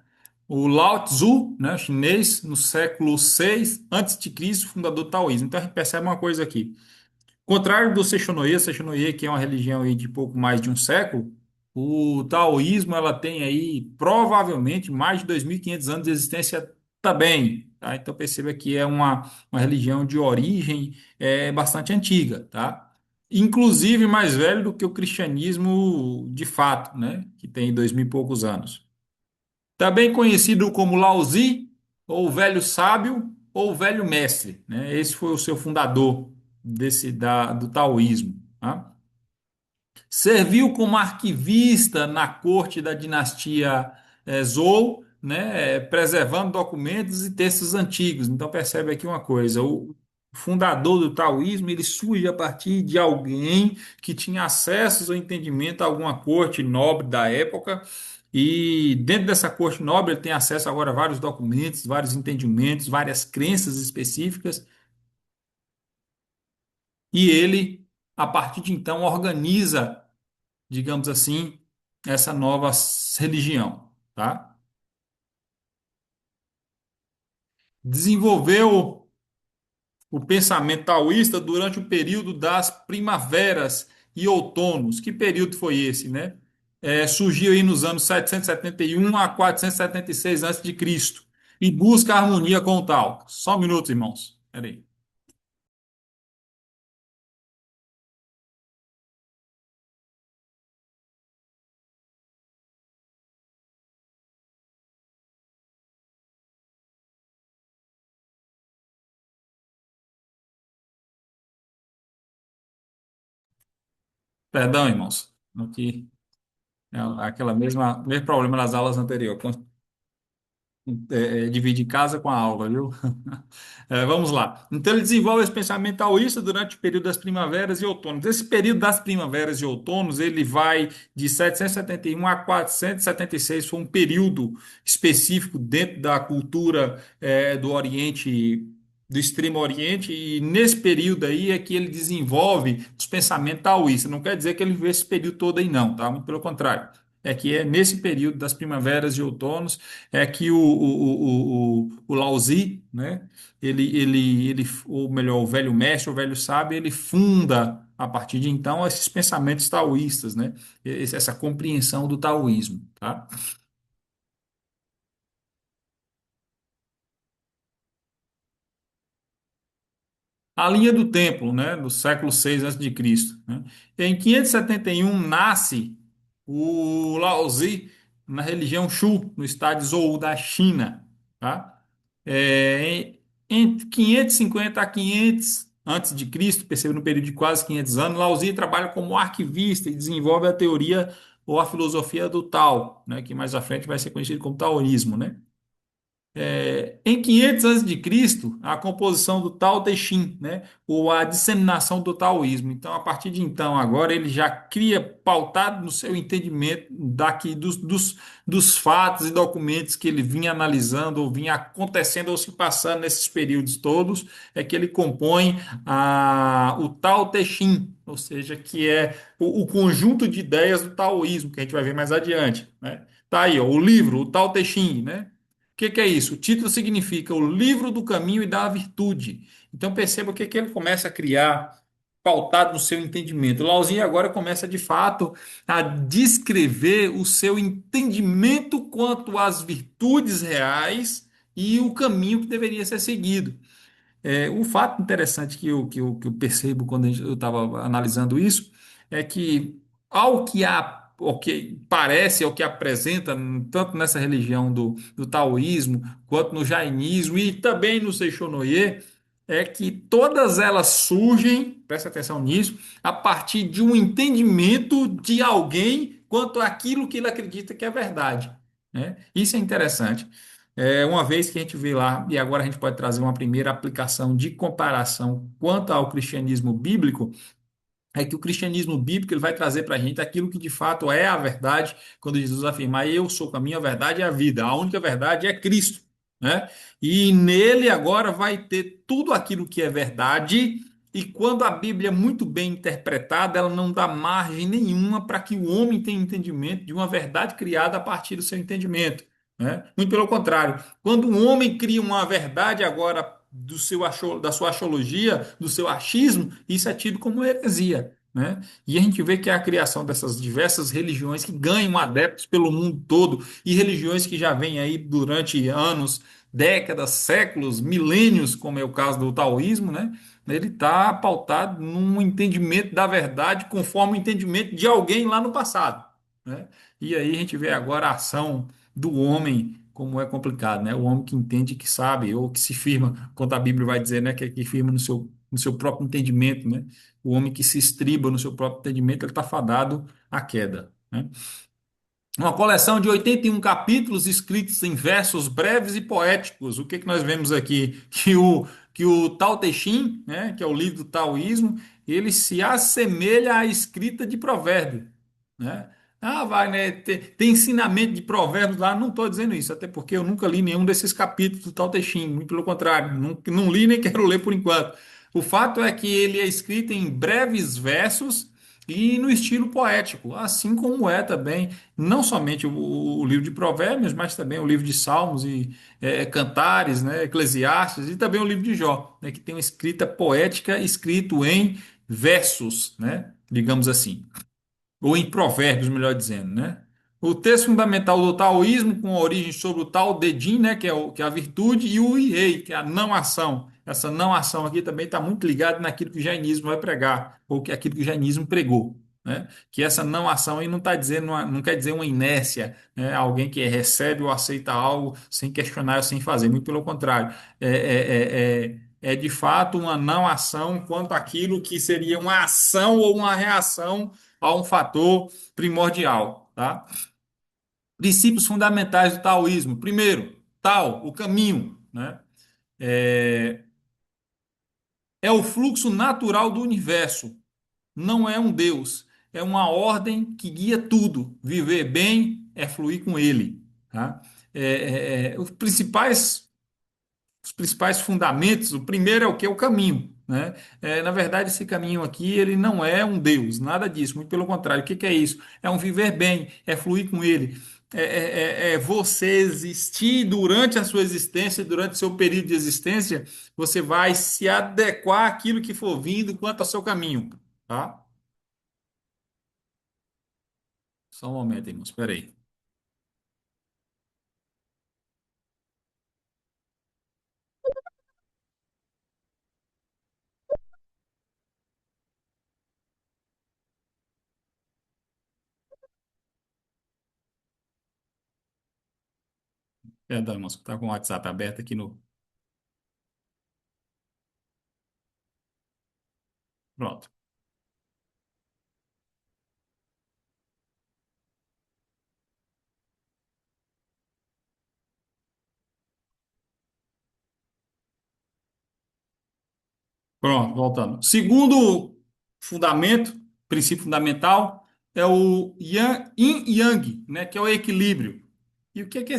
O Lao Tzu, né, chinês, no século 6 antes de Cristo, fundador do taoísmo. Então a gente percebe uma coisa aqui. Contrário do Seishonoye, que é uma religião aí de pouco mais de um século, o taoísmo ela tem aí provavelmente mais de 2.500 anos de existência também, tá? Então perceba que é uma religião de origem bastante antiga, tá? Inclusive mais velho do que o cristianismo de fato, né? Que tem 2.000 e poucos anos. Também conhecido como Lao Tzu, ou o velho sábio, ou o velho mestre, né? Esse foi o seu fundador do taoísmo, tá? Serviu como arquivista na corte da dinastia Zhou, né, preservando documentos e textos antigos. Então percebe aqui uma coisa, o fundador do taoísmo, ele surge a partir de alguém que tinha acesso ou entendimento a alguma corte nobre da época, e dentro dessa corte nobre ele tem acesso agora a vários documentos, vários entendimentos, várias crenças específicas, e ele, a partir de então, organiza, digamos assim, essa nova religião, tá? Desenvolveu o pensamento taoísta durante o período das primaveras e outonos. Que período foi esse, né? Surgiu aí nos anos 771 a 476 a.C. e busca harmonia com o Tao. Só um minuto, irmãos. Peraí. Perdão, irmãos. Aqui é aquela mesmo problema das aulas anteriores. Divide casa com a aula, viu? Vamos lá. Então, ele desenvolve esse pensamento taoísta durante o período das primaveras e outonos. Esse período das primaveras e outonos, ele vai de 771 a 476, foi um período específico dentro da cultura do Oriente, do Extremo Oriente, e nesse período aí é que ele desenvolve os pensamentos taoístas. Não quer dizer que ele viveu esse período todo aí, não, tá? Muito pelo contrário. É que é nesse período das primaveras e outonos que o Lao Tzu, né, ou melhor, o velho mestre, o velho sábio, ele funda, a partir de então, esses pensamentos taoístas, né, essa compreensão do taoísmo, tá? A linha do templo, né, do século VI a.C., né? Em 571 nasce o Lao Tzu na religião Shu, no estado de Zhou da China, tá? Em 550 a 500 antes de Cristo, percebe no período de quase 500 anos, Lao Tzu trabalha como arquivista e desenvolve a teoria ou a filosofia do Tao, né, que mais à frente vai ser conhecido como taoísmo, né? Em 500 a.C., a composição do Tao Te Ching, né, ou a disseminação do taoísmo. Então, a partir de então, agora ele já cria, pautado no seu entendimento daqui dos fatos e documentos que ele vinha analisando, ou vinha acontecendo ou se passando nesses períodos todos, é que ele compõe o Tao Te Ching, ou seja, que é o conjunto de ideias do taoísmo, que a gente vai ver mais adiante, né? Tá aí, ó, o livro, o Tao Te Ching, né? O que é isso? O título significa o livro do caminho e da virtude. Então perceba o que ele começa a criar, pautado no seu entendimento. O Lauzinho agora começa de fato a descrever o seu entendimento quanto às virtudes reais e o caminho que deveria ser seguido. Um fato interessante que eu percebo quando eu estava analisando isso é que, ao que parece, ao que apresenta, tanto nessa religião do taoísmo, quanto no jainismo e também no Seishonoye, é que todas elas surgem, presta atenção nisso, a partir de um entendimento de alguém quanto àquilo que ele acredita que é verdade, né? Isso é interessante. Uma vez que a gente vê lá, e agora a gente pode trazer uma primeira aplicação de comparação quanto ao cristianismo bíblico, é que o cristianismo bíblico ele vai trazer para a gente aquilo que de fato é a verdade, quando Jesus afirmar, eu sou o caminho, a verdade e a vida. A única verdade é Cristo, né? E nele agora vai ter tudo aquilo que é verdade, e quando a Bíblia é muito bem interpretada, ela não dá margem nenhuma para que o homem tenha entendimento de uma verdade criada a partir do seu entendimento, né? Muito pelo contrário, quando um homem cria uma verdade agora da sua axiologia, do seu achismo, isso é tido como heresia, né? E a gente vê que é a criação dessas diversas religiões que ganham adeptos pelo mundo todo e religiões que já vêm aí durante anos, décadas, séculos, milênios, como é o caso do taoísmo, né? Ele está pautado num entendimento da verdade conforme o entendimento de alguém lá no passado, né? E aí a gente vê agora a ação do homem, como é complicado, né? O homem que entende, que sabe, ou que se firma, quando a Bíblia vai dizer, né, que firma no seu próprio entendimento, né? O homem que se estriba no seu próprio entendimento, ele está fadado à queda, né? Uma coleção de 81 capítulos escritos em versos breves e poéticos. O que que nós vemos aqui? Que o Tao Te Ching, né, que é o livro do taoísmo, ele se assemelha à escrita de provérbio, né? Ah, vai, né? Tem ensinamento de provérbios lá. Não estou dizendo isso, até porque eu nunca li nenhum desses capítulos do Tao Te Ching. Muito pelo contrário, não li nem quero ler por enquanto. O fato é que ele é escrito em breves versos e no estilo poético, assim como é também não somente o livro de Provérbios, mas também o livro de Salmos e Cantares, né, Eclesiastes e também o livro de Jó, né, que tem uma escrita poética escrito em versos, né, digamos assim ou em provérbios, melhor dizendo, né? O texto fundamental do taoísmo, com origem sobre o Tao Te Ching, né, que é a virtude, e o Yei, que é a não ação. Essa não ação aqui também está muito ligada naquilo que o jainismo vai pregar, ou que aquilo que o jainismo pregou. Né? Que essa não ação aí não tá dizendo não quer dizer uma inércia, né? Alguém que recebe ou aceita algo sem questionar ou sem fazer, muito pelo contrário. É de fato uma não ação quanto àquilo que seria uma ação ou uma reação a um fator primordial, tá? Princípios fundamentais do taoísmo. Primeiro, Tao, o caminho, né? É, é o fluxo natural do universo, não é um Deus, é uma ordem que guia tudo. Viver bem é fluir com ele, tá? Os principais fundamentos, o primeiro é o que? O caminho, né? Na verdade, esse caminho aqui, ele não é um Deus, nada disso, muito pelo contrário. O que que é isso? É um viver bem, é fluir com ele, é você existir durante a sua existência, durante o seu período de existência, você vai se adequar àquilo que for vindo quanto ao seu caminho, tá? Só um momento, irmãos, espera aí. Perdão, irmãos, está com o WhatsApp aberto aqui no. Pronto. Pronto, voltando. Segundo fundamento, princípio fundamental, é o Yin e Yang, né, que é o equilíbrio. E o que é que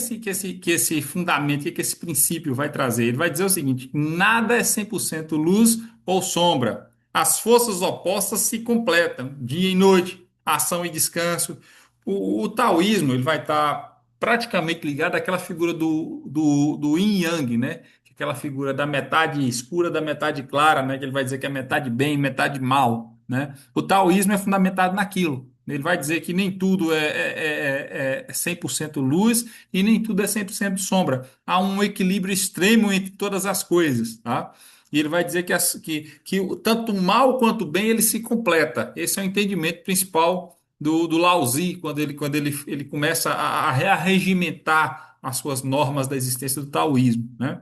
esse fundamento, o que é que esse princípio vai trazer? Ele vai dizer o seguinte: nada é 100% luz ou sombra. As forças opostas se completam, dia e noite, ação e descanso. O taoísmo ele vai estar praticamente ligado àquela figura do Yin e Yang, né? Aquela figura da metade escura, da metade clara, né? Que ele vai dizer que é metade bem, metade mal, né? O taoísmo é fundamentado naquilo. Ele vai dizer que nem tudo é 100% luz e nem tudo é 100% sombra. Há um equilíbrio extremo entre todas as coisas, tá? E ele vai dizer que tanto o mal quanto o bem ele se completa. Esse é o entendimento principal do Lao Tzu, quando ele começa a rearregimentar as suas normas da existência do taoísmo, né?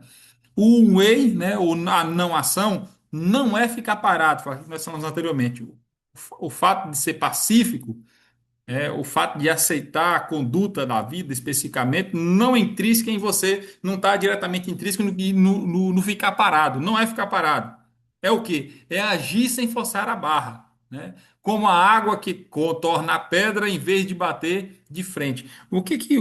O Wei, né, ou a não ação, não é ficar parado, foi o que nós falamos anteriormente. O fato de ser pacífico, o fato de aceitar a conduta da vida especificamente, não é intrínseca em você, não está diretamente intrínseco no ficar parado. Não é ficar parado. É o quê? É agir sem forçar a barra, né? Como a água que contorna a pedra em vez de bater de frente. O que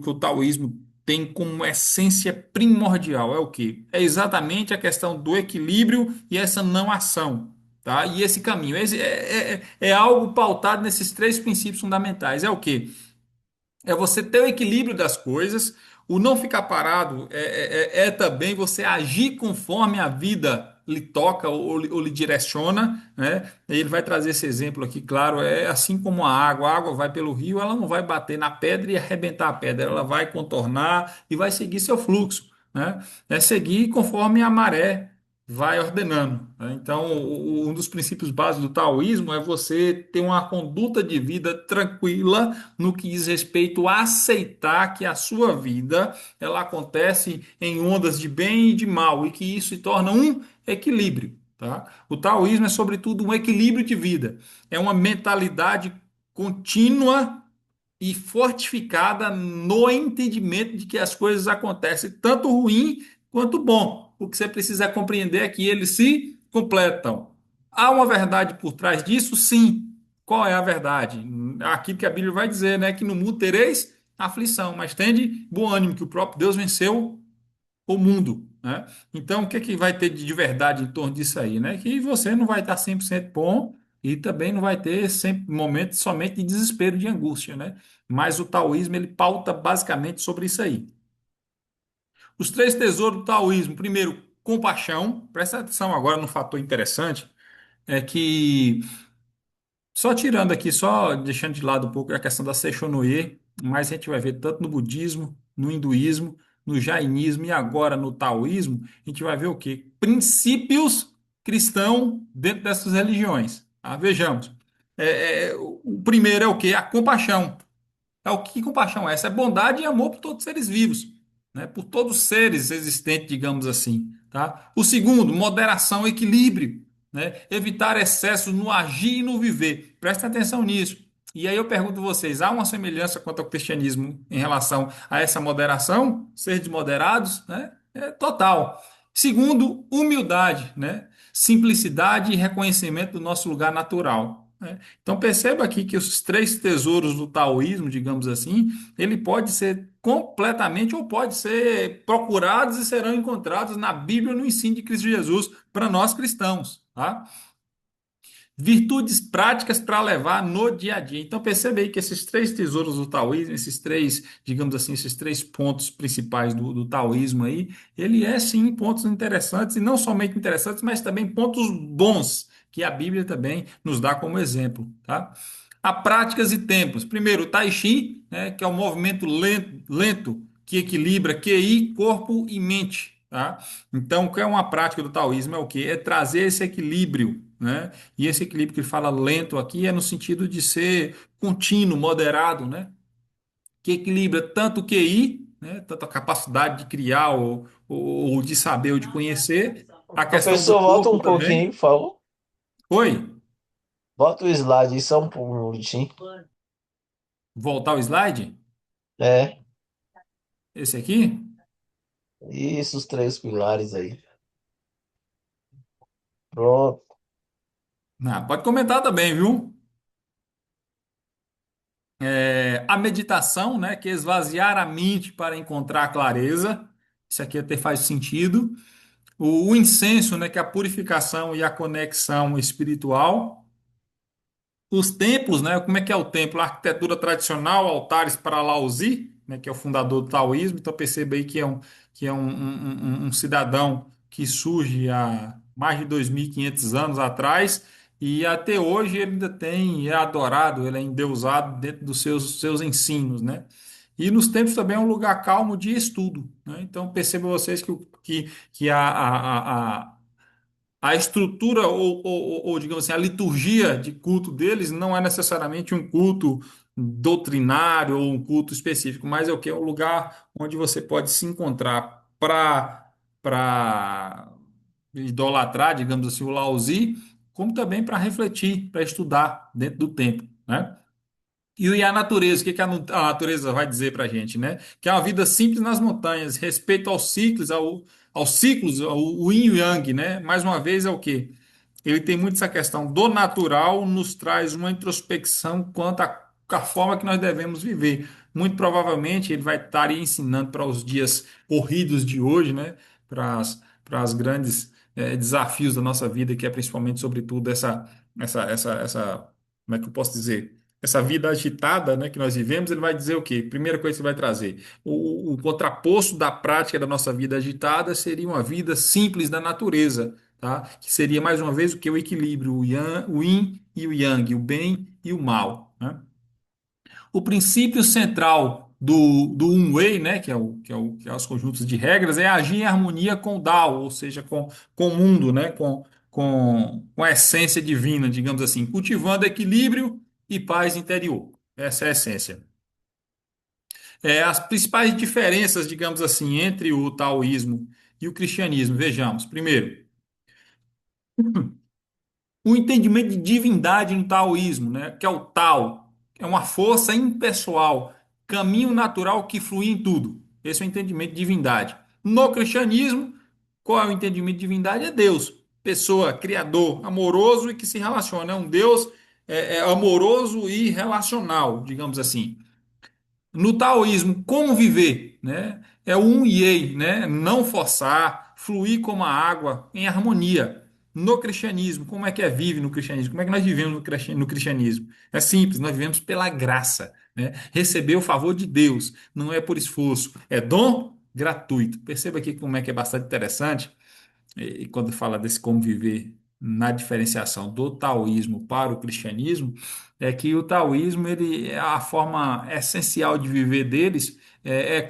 o taoísmo tem como essência primordial? É o quê? É exatamente a questão do equilíbrio e essa não ação. Tá? E esse caminho é algo pautado nesses três princípios fundamentais. É o quê? É você ter o equilíbrio das coisas, o não ficar parado é também você agir conforme a vida lhe toca ou lhe direciona, né? Ele vai trazer esse exemplo aqui, claro, é assim como a água vai pelo rio, ela não vai bater na pedra e arrebentar a pedra, ela vai contornar e vai seguir seu fluxo, né? É seguir conforme a maré vai ordenando, né? Então, um dos princípios básicos do taoísmo é você ter uma conduta de vida tranquila no que diz respeito a aceitar que a sua vida ela acontece em ondas de bem e de mal e que isso se torna um equilíbrio, tá? O taoísmo é sobretudo um equilíbrio de vida, é uma mentalidade contínua e fortificada no entendimento de que as coisas acontecem tanto ruim quanto bom. O que você precisa compreender é que eles se completam. Há uma verdade por trás disso? Sim. Qual é a verdade? Aquilo que a Bíblia vai dizer, né? Que no mundo tereis aflição, mas tende bom ânimo, que o próprio Deus venceu o mundo, né? Então, o que é que vai ter de verdade em torno disso aí, né? Que você não vai estar 100% bom e também não vai ter sempre momentos somente de desespero, de angústia, né? Mas o taoísmo, ele pauta basicamente sobre isso aí. Os três tesouros do taoísmo, primeiro, compaixão. Presta atenção agora num fator interessante, é que só tirando aqui, só deixando de lado um pouco a questão da Seishonoye, mas a gente vai ver tanto no budismo, no hinduísmo, no jainismo e agora no taoísmo, a gente vai ver o quê? Princípios cristãos dentro dessas religiões. Tá? Vejamos. O primeiro é o quê? A compaixão. É o que compaixão é? Essa é bondade e amor por todos os seres vivos, né? Por todos os seres existentes, digamos assim, tá? O segundo, moderação, equilíbrio, né? Evitar excessos no agir e no viver. Presta atenção nisso. E aí eu pergunto a vocês, há uma semelhança quanto ao cristianismo em relação a essa moderação? Ser desmoderados, né? É total. Segundo, humildade, né? Simplicidade e reconhecimento do nosso lugar natural, né? Então perceba aqui que os três tesouros do taoísmo, digamos assim, ele pode ser completamente ou pode ser procurados e serão encontrados na Bíblia no ensino de Cristo Jesus para nós cristãos, tá? Virtudes práticas para levar no dia a dia. Então percebe aí que esses três tesouros do taoísmo, esses três, digamos assim, esses três pontos principais do taoísmo aí, ele é sim pontos interessantes e não somente interessantes, mas também pontos bons que a Bíblia também nos dá como exemplo, tá? A práticas e tempos. Primeiro, o Tai Chi, né, que é um movimento lento que equilibra QI, corpo e mente, tá? Então, o que é uma prática do taoísmo é o quê? É trazer esse equilíbrio, né? E esse equilíbrio que ele fala lento aqui é no sentido de ser contínuo, moderado, né? Que equilibra tanto o QI, né? Tanto a capacidade de criar ou de saber ou de conhecer, a questão do Professor, volta corpo um pouquinho também. aí, por favor. Oi, Bota o slide aí só um minutinho. voltar o slide? É, Esse aqui? isso, os três pilares aí. Pronto. Ah, pode comentar também, viu? A meditação, né? Que é esvaziar a mente para encontrar clareza. Isso aqui até faz sentido. O incenso, né, que é a purificação e a conexão espiritual. Os templos, né, como é que é o templo? A arquitetura tradicional, altares para Lao Tzu, né, que é o fundador do taoísmo. Então perceba aí que é um cidadão que surge há mais de 2.500 anos atrás e até hoje ele ainda é adorado, ele é endeusado dentro dos seus ensinos, né? E nos templos também é um lugar calmo de estudo, né? Então percebam vocês que a estrutura ou, digamos assim, a liturgia de culto deles não é necessariamente um culto doutrinário ou um culto específico, mas é o que? É um lugar onde você pode se encontrar para idolatrar, digamos assim, o Lao Tzu, como também para refletir, para estudar dentro do templo, né? E a natureza, o que que a natureza vai dizer para a gente, né? Que é uma vida simples nas montanhas, respeito aos ciclos, o yin e o yang, né? Mais uma vez é o quê? Ele tem muito essa questão do natural, nos traz uma introspecção quanto à forma que nós devemos viver. Muito provavelmente ele vai estar aí ensinando para os dias corridos de hoje, né? Para as grandes desafios da nossa vida, que é principalmente, sobretudo, como é que eu posso dizer? Essa vida agitada, né, que nós vivemos, ele vai dizer o quê? Primeira coisa que ele vai trazer. O contraposto da prática da nossa vida agitada seria uma vida simples da natureza, tá? Que seria mais uma vez o que? O equilíbrio, o yin e o yang, o bem e o mal, né? O princípio central do Wu-Wei, né, que é os conjuntos de regras, é agir em harmonia com o Dao, ou seja, com o mundo, né, com a essência divina, digamos assim, cultivando equilíbrio e paz interior. Essa é a essência. As principais diferenças, digamos assim, entre o taoísmo e o cristianismo, vejamos. Primeiro, o entendimento de divindade no taoísmo, né, que é o Tao. é uma força impessoal, caminho natural que flui em tudo. Esse é o entendimento de divindade. No cristianismo, qual é o entendimento de divindade? É Deus, pessoa, criador, amoroso e que se relaciona. É um Deus amoroso e relacional, digamos assim. No taoísmo, como viver, né? É o um yei, né? Não forçar, fluir como a água, em harmonia. No cristianismo, como é que vive no cristianismo? Como é que nós vivemos no cristianismo? É simples, nós vivemos pela graça, né? Receber o favor de Deus, não é por esforço, é dom gratuito. Perceba aqui como é que é bastante interessante e quando fala desse como viver na diferenciação do taoísmo para o cristianismo, é que o taoísmo, ele, a forma essencial de viver deles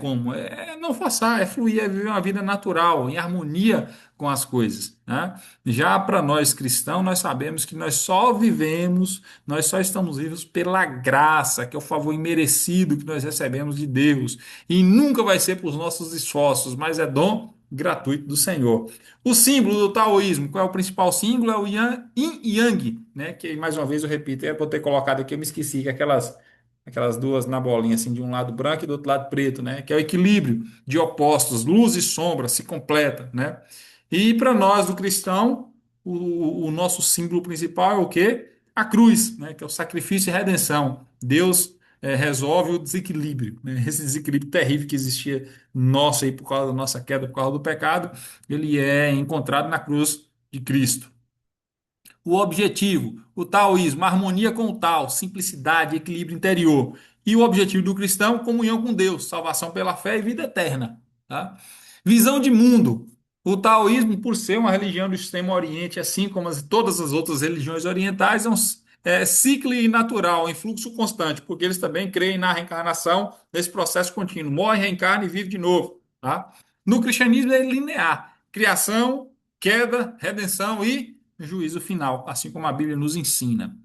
como? É não forçar, é fluir, é viver uma vida natural, em harmonia com as coisas, né? Já para nós cristãos, nós sabemos que nós só vivemos, nós só estamos vivos pela graça, que é o favor imerecido que nós recebemos de Deus. E nunca vai ser por nossos esforços, mas é dom gratuito do Senhor. O símbolo do taoísmo, qual é o principal símbolo? É o yin e yang, né? Que mais uma vez eu repito, era para eu ter colocado aqui, eu me esqueci, que aquelas duas na bolinha, assim, de um lado branco e do outro lado preto, né? Que é o equilíbrio de opostos, luz e sombra, se completa, né? E para nós, do cristão, o nosso símbolo principal é o quê? A cruz, né? Que é o sacrifício e redenção. Deus resolve o desequilíbrio, né? Esse desequilíbrio terrível que existia nosso aí por causa da nossa queda, por causa do pecado, ele é encontrado na cruz de Cristo. O objetivo, o taoísmo, harmonia com o Tao, simplicidade, equilíbrio interior. E o objetivo do cristão, comunhão com Deus, salvação pela fé e vida eterna. Tá? Visão de mundo. O taoísmo, por ser uma religião do Extremo Oriente, assim como todas as outras religiões orientais, é ciclo e natural, em fluxo constante, porque eles também creem na reencarnação, nesse processo contínuo. Morre, reencarna e vive de novo. Tá? No cristianismo é linear. Criação, queda, redenção e juízo final, assim como a Bíblia nos ensina.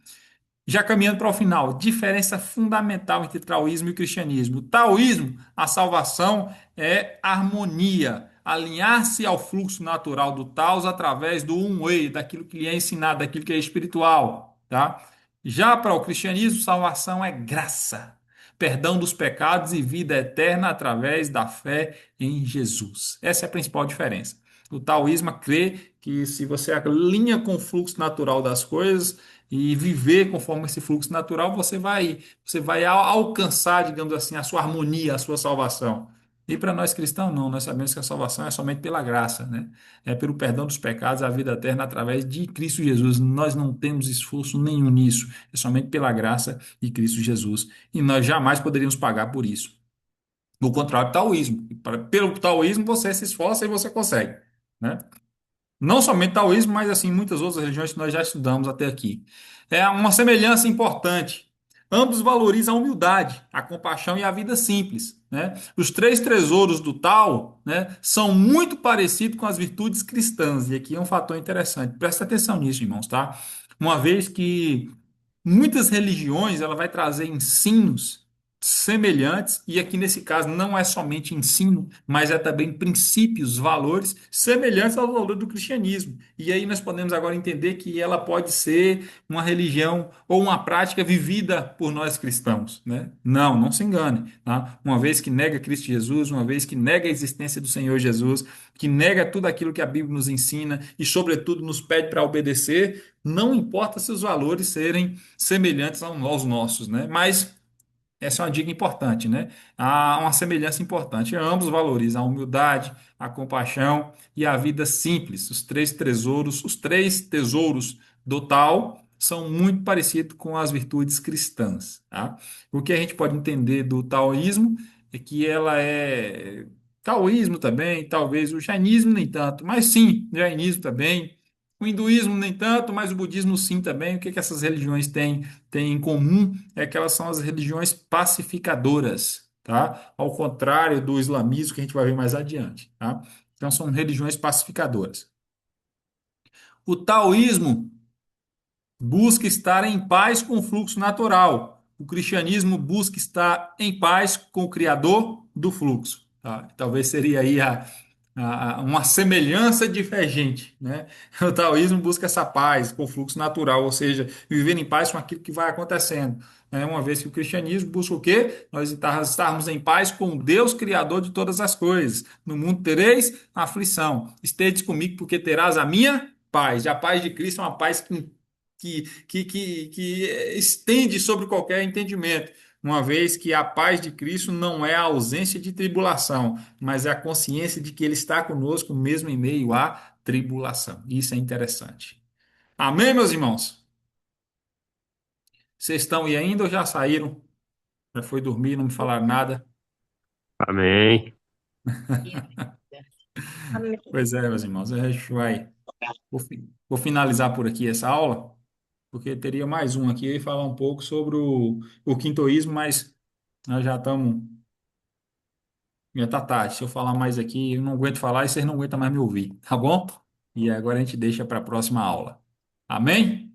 Já caminhando para o final, diferença fundamental entre taoísmo e cristianismo. O taoísmo, a salvação é harmonia, alinhar-se ao fluxo natural do Taos através do Wei, daquilo que lhe é ensinado, daquilo que é espiritual, tá? Já para o cristianismo, salvação é graça, perdão dos pecados e vida eterna através da fé em Jesus. Essa é a principal diferença. O taoísmo crê que se você alinha com o fluxo natural das coisas, e viver conforme esse fluxo natural, você vai alcançar, digamos assim, a sua harmonia, a sua salvação. E para nós cristãos, não, nós sabemos que a salvação é somente pela graça, né? É pelo perdão dos pecados, a vida eterna através de Cristo Jesus. Nós não temos esforço nenhum nisso, é somente pela graça de Cristo Jesus. E nós jamais poderíamos pagar por isso. O contrário do taoísmo. Pelo taoísmo, você se esforça e você consegue, né? Não somente taoísmo, mas assim muitas outras religiões que nós já estudamos até aqui. É uma semelhança importante. Ambos valorizam a humildade, a compaixão e a vida simples, né? Os três tesouros do Tao, né, são muito parecidos com as virtudes cristãs. E aqui é um fator interessante. Presta atenção nisso, irmãos, tá? Uma vez que muitas religiões ela vai trazer ensinos semelhantes, e aqui nesse caso não é somente ensino, mas é também princípios, valores semelhantes ao valor do cristianismo. E aí nós podemos agora entender que ela pode ser uma religião ou uma prática vivida por nós cristãos, né? Não, não se engane, tá? Uma vez que nega Cristo Jesus, uma vez que nega a existência do Senhor Jesus, que nega tudo aquilo que a Bíblia nos ensina e, sobretudo, nos pede para obedecer, não importa se os valores serem semelhantes aos nossos, né? Mas essa é uma dica importante, né? Há uma semelhança importante. Ambos valorizam a humildade, a compaixão e a vida simples. Os três tesouros do Tao são muito parecidos com as virtudes cristãs, tá? O que a gente pode entender do taoísmo é que ela é taoísmo também, talvez o jainismo nem tanto, mas sim, o jainismo também. O hinduísmo nem tanto, mas o budismo sim também. O que essas religiões têm em comum é que elas são as religiões pacificadoras, tá? Ao contrário do islamismo que a gente vai ver mais adiante, tá? Então são religiões pacificadoras. O taoísmo busca estar em paz com o fluxo natural. O cristianismo busca estar em paz com o criador do fluxo, tá? Talvez seria aí uma semelhança divergente, né? O taoísmo busca essa paz, com fluxo natural, ou seja, viver em paz com aquilo que vai acontecendo, né? Uma vez que o cristianismo busca o quê? Nós estarmos em paz com Deus, Criador de todas as coisas. No mundo tereis aflição. Estedes comigo, porque terás a minha paz. E a paz de Cristo é uma paz que estende sobre qualquer entendimento. Uma vez que a paz de Cristo não é a ausência de tribulação, mas é a consciência de que Ele está conosco mesmo em meio à tribulação. Isso é interessante. Amém, meus irmãos? Vocês estão aí ainda ou já saíram? Já foi dormir, não me falaram nada? Amém. Amém. Pois é, meus irmãos, a gente vai. Vou finalizar por aqui essa aula, porque teria mais um aqui e falar um pouco sobre o quintoísmo, mas nós já estamos. Já tá tarde. Se eu falar mais aqui, eu não aguento falar e vocês não aguentam mais me ouvir, tá bom? E agora a gente deixa para a próxima aula. Amém?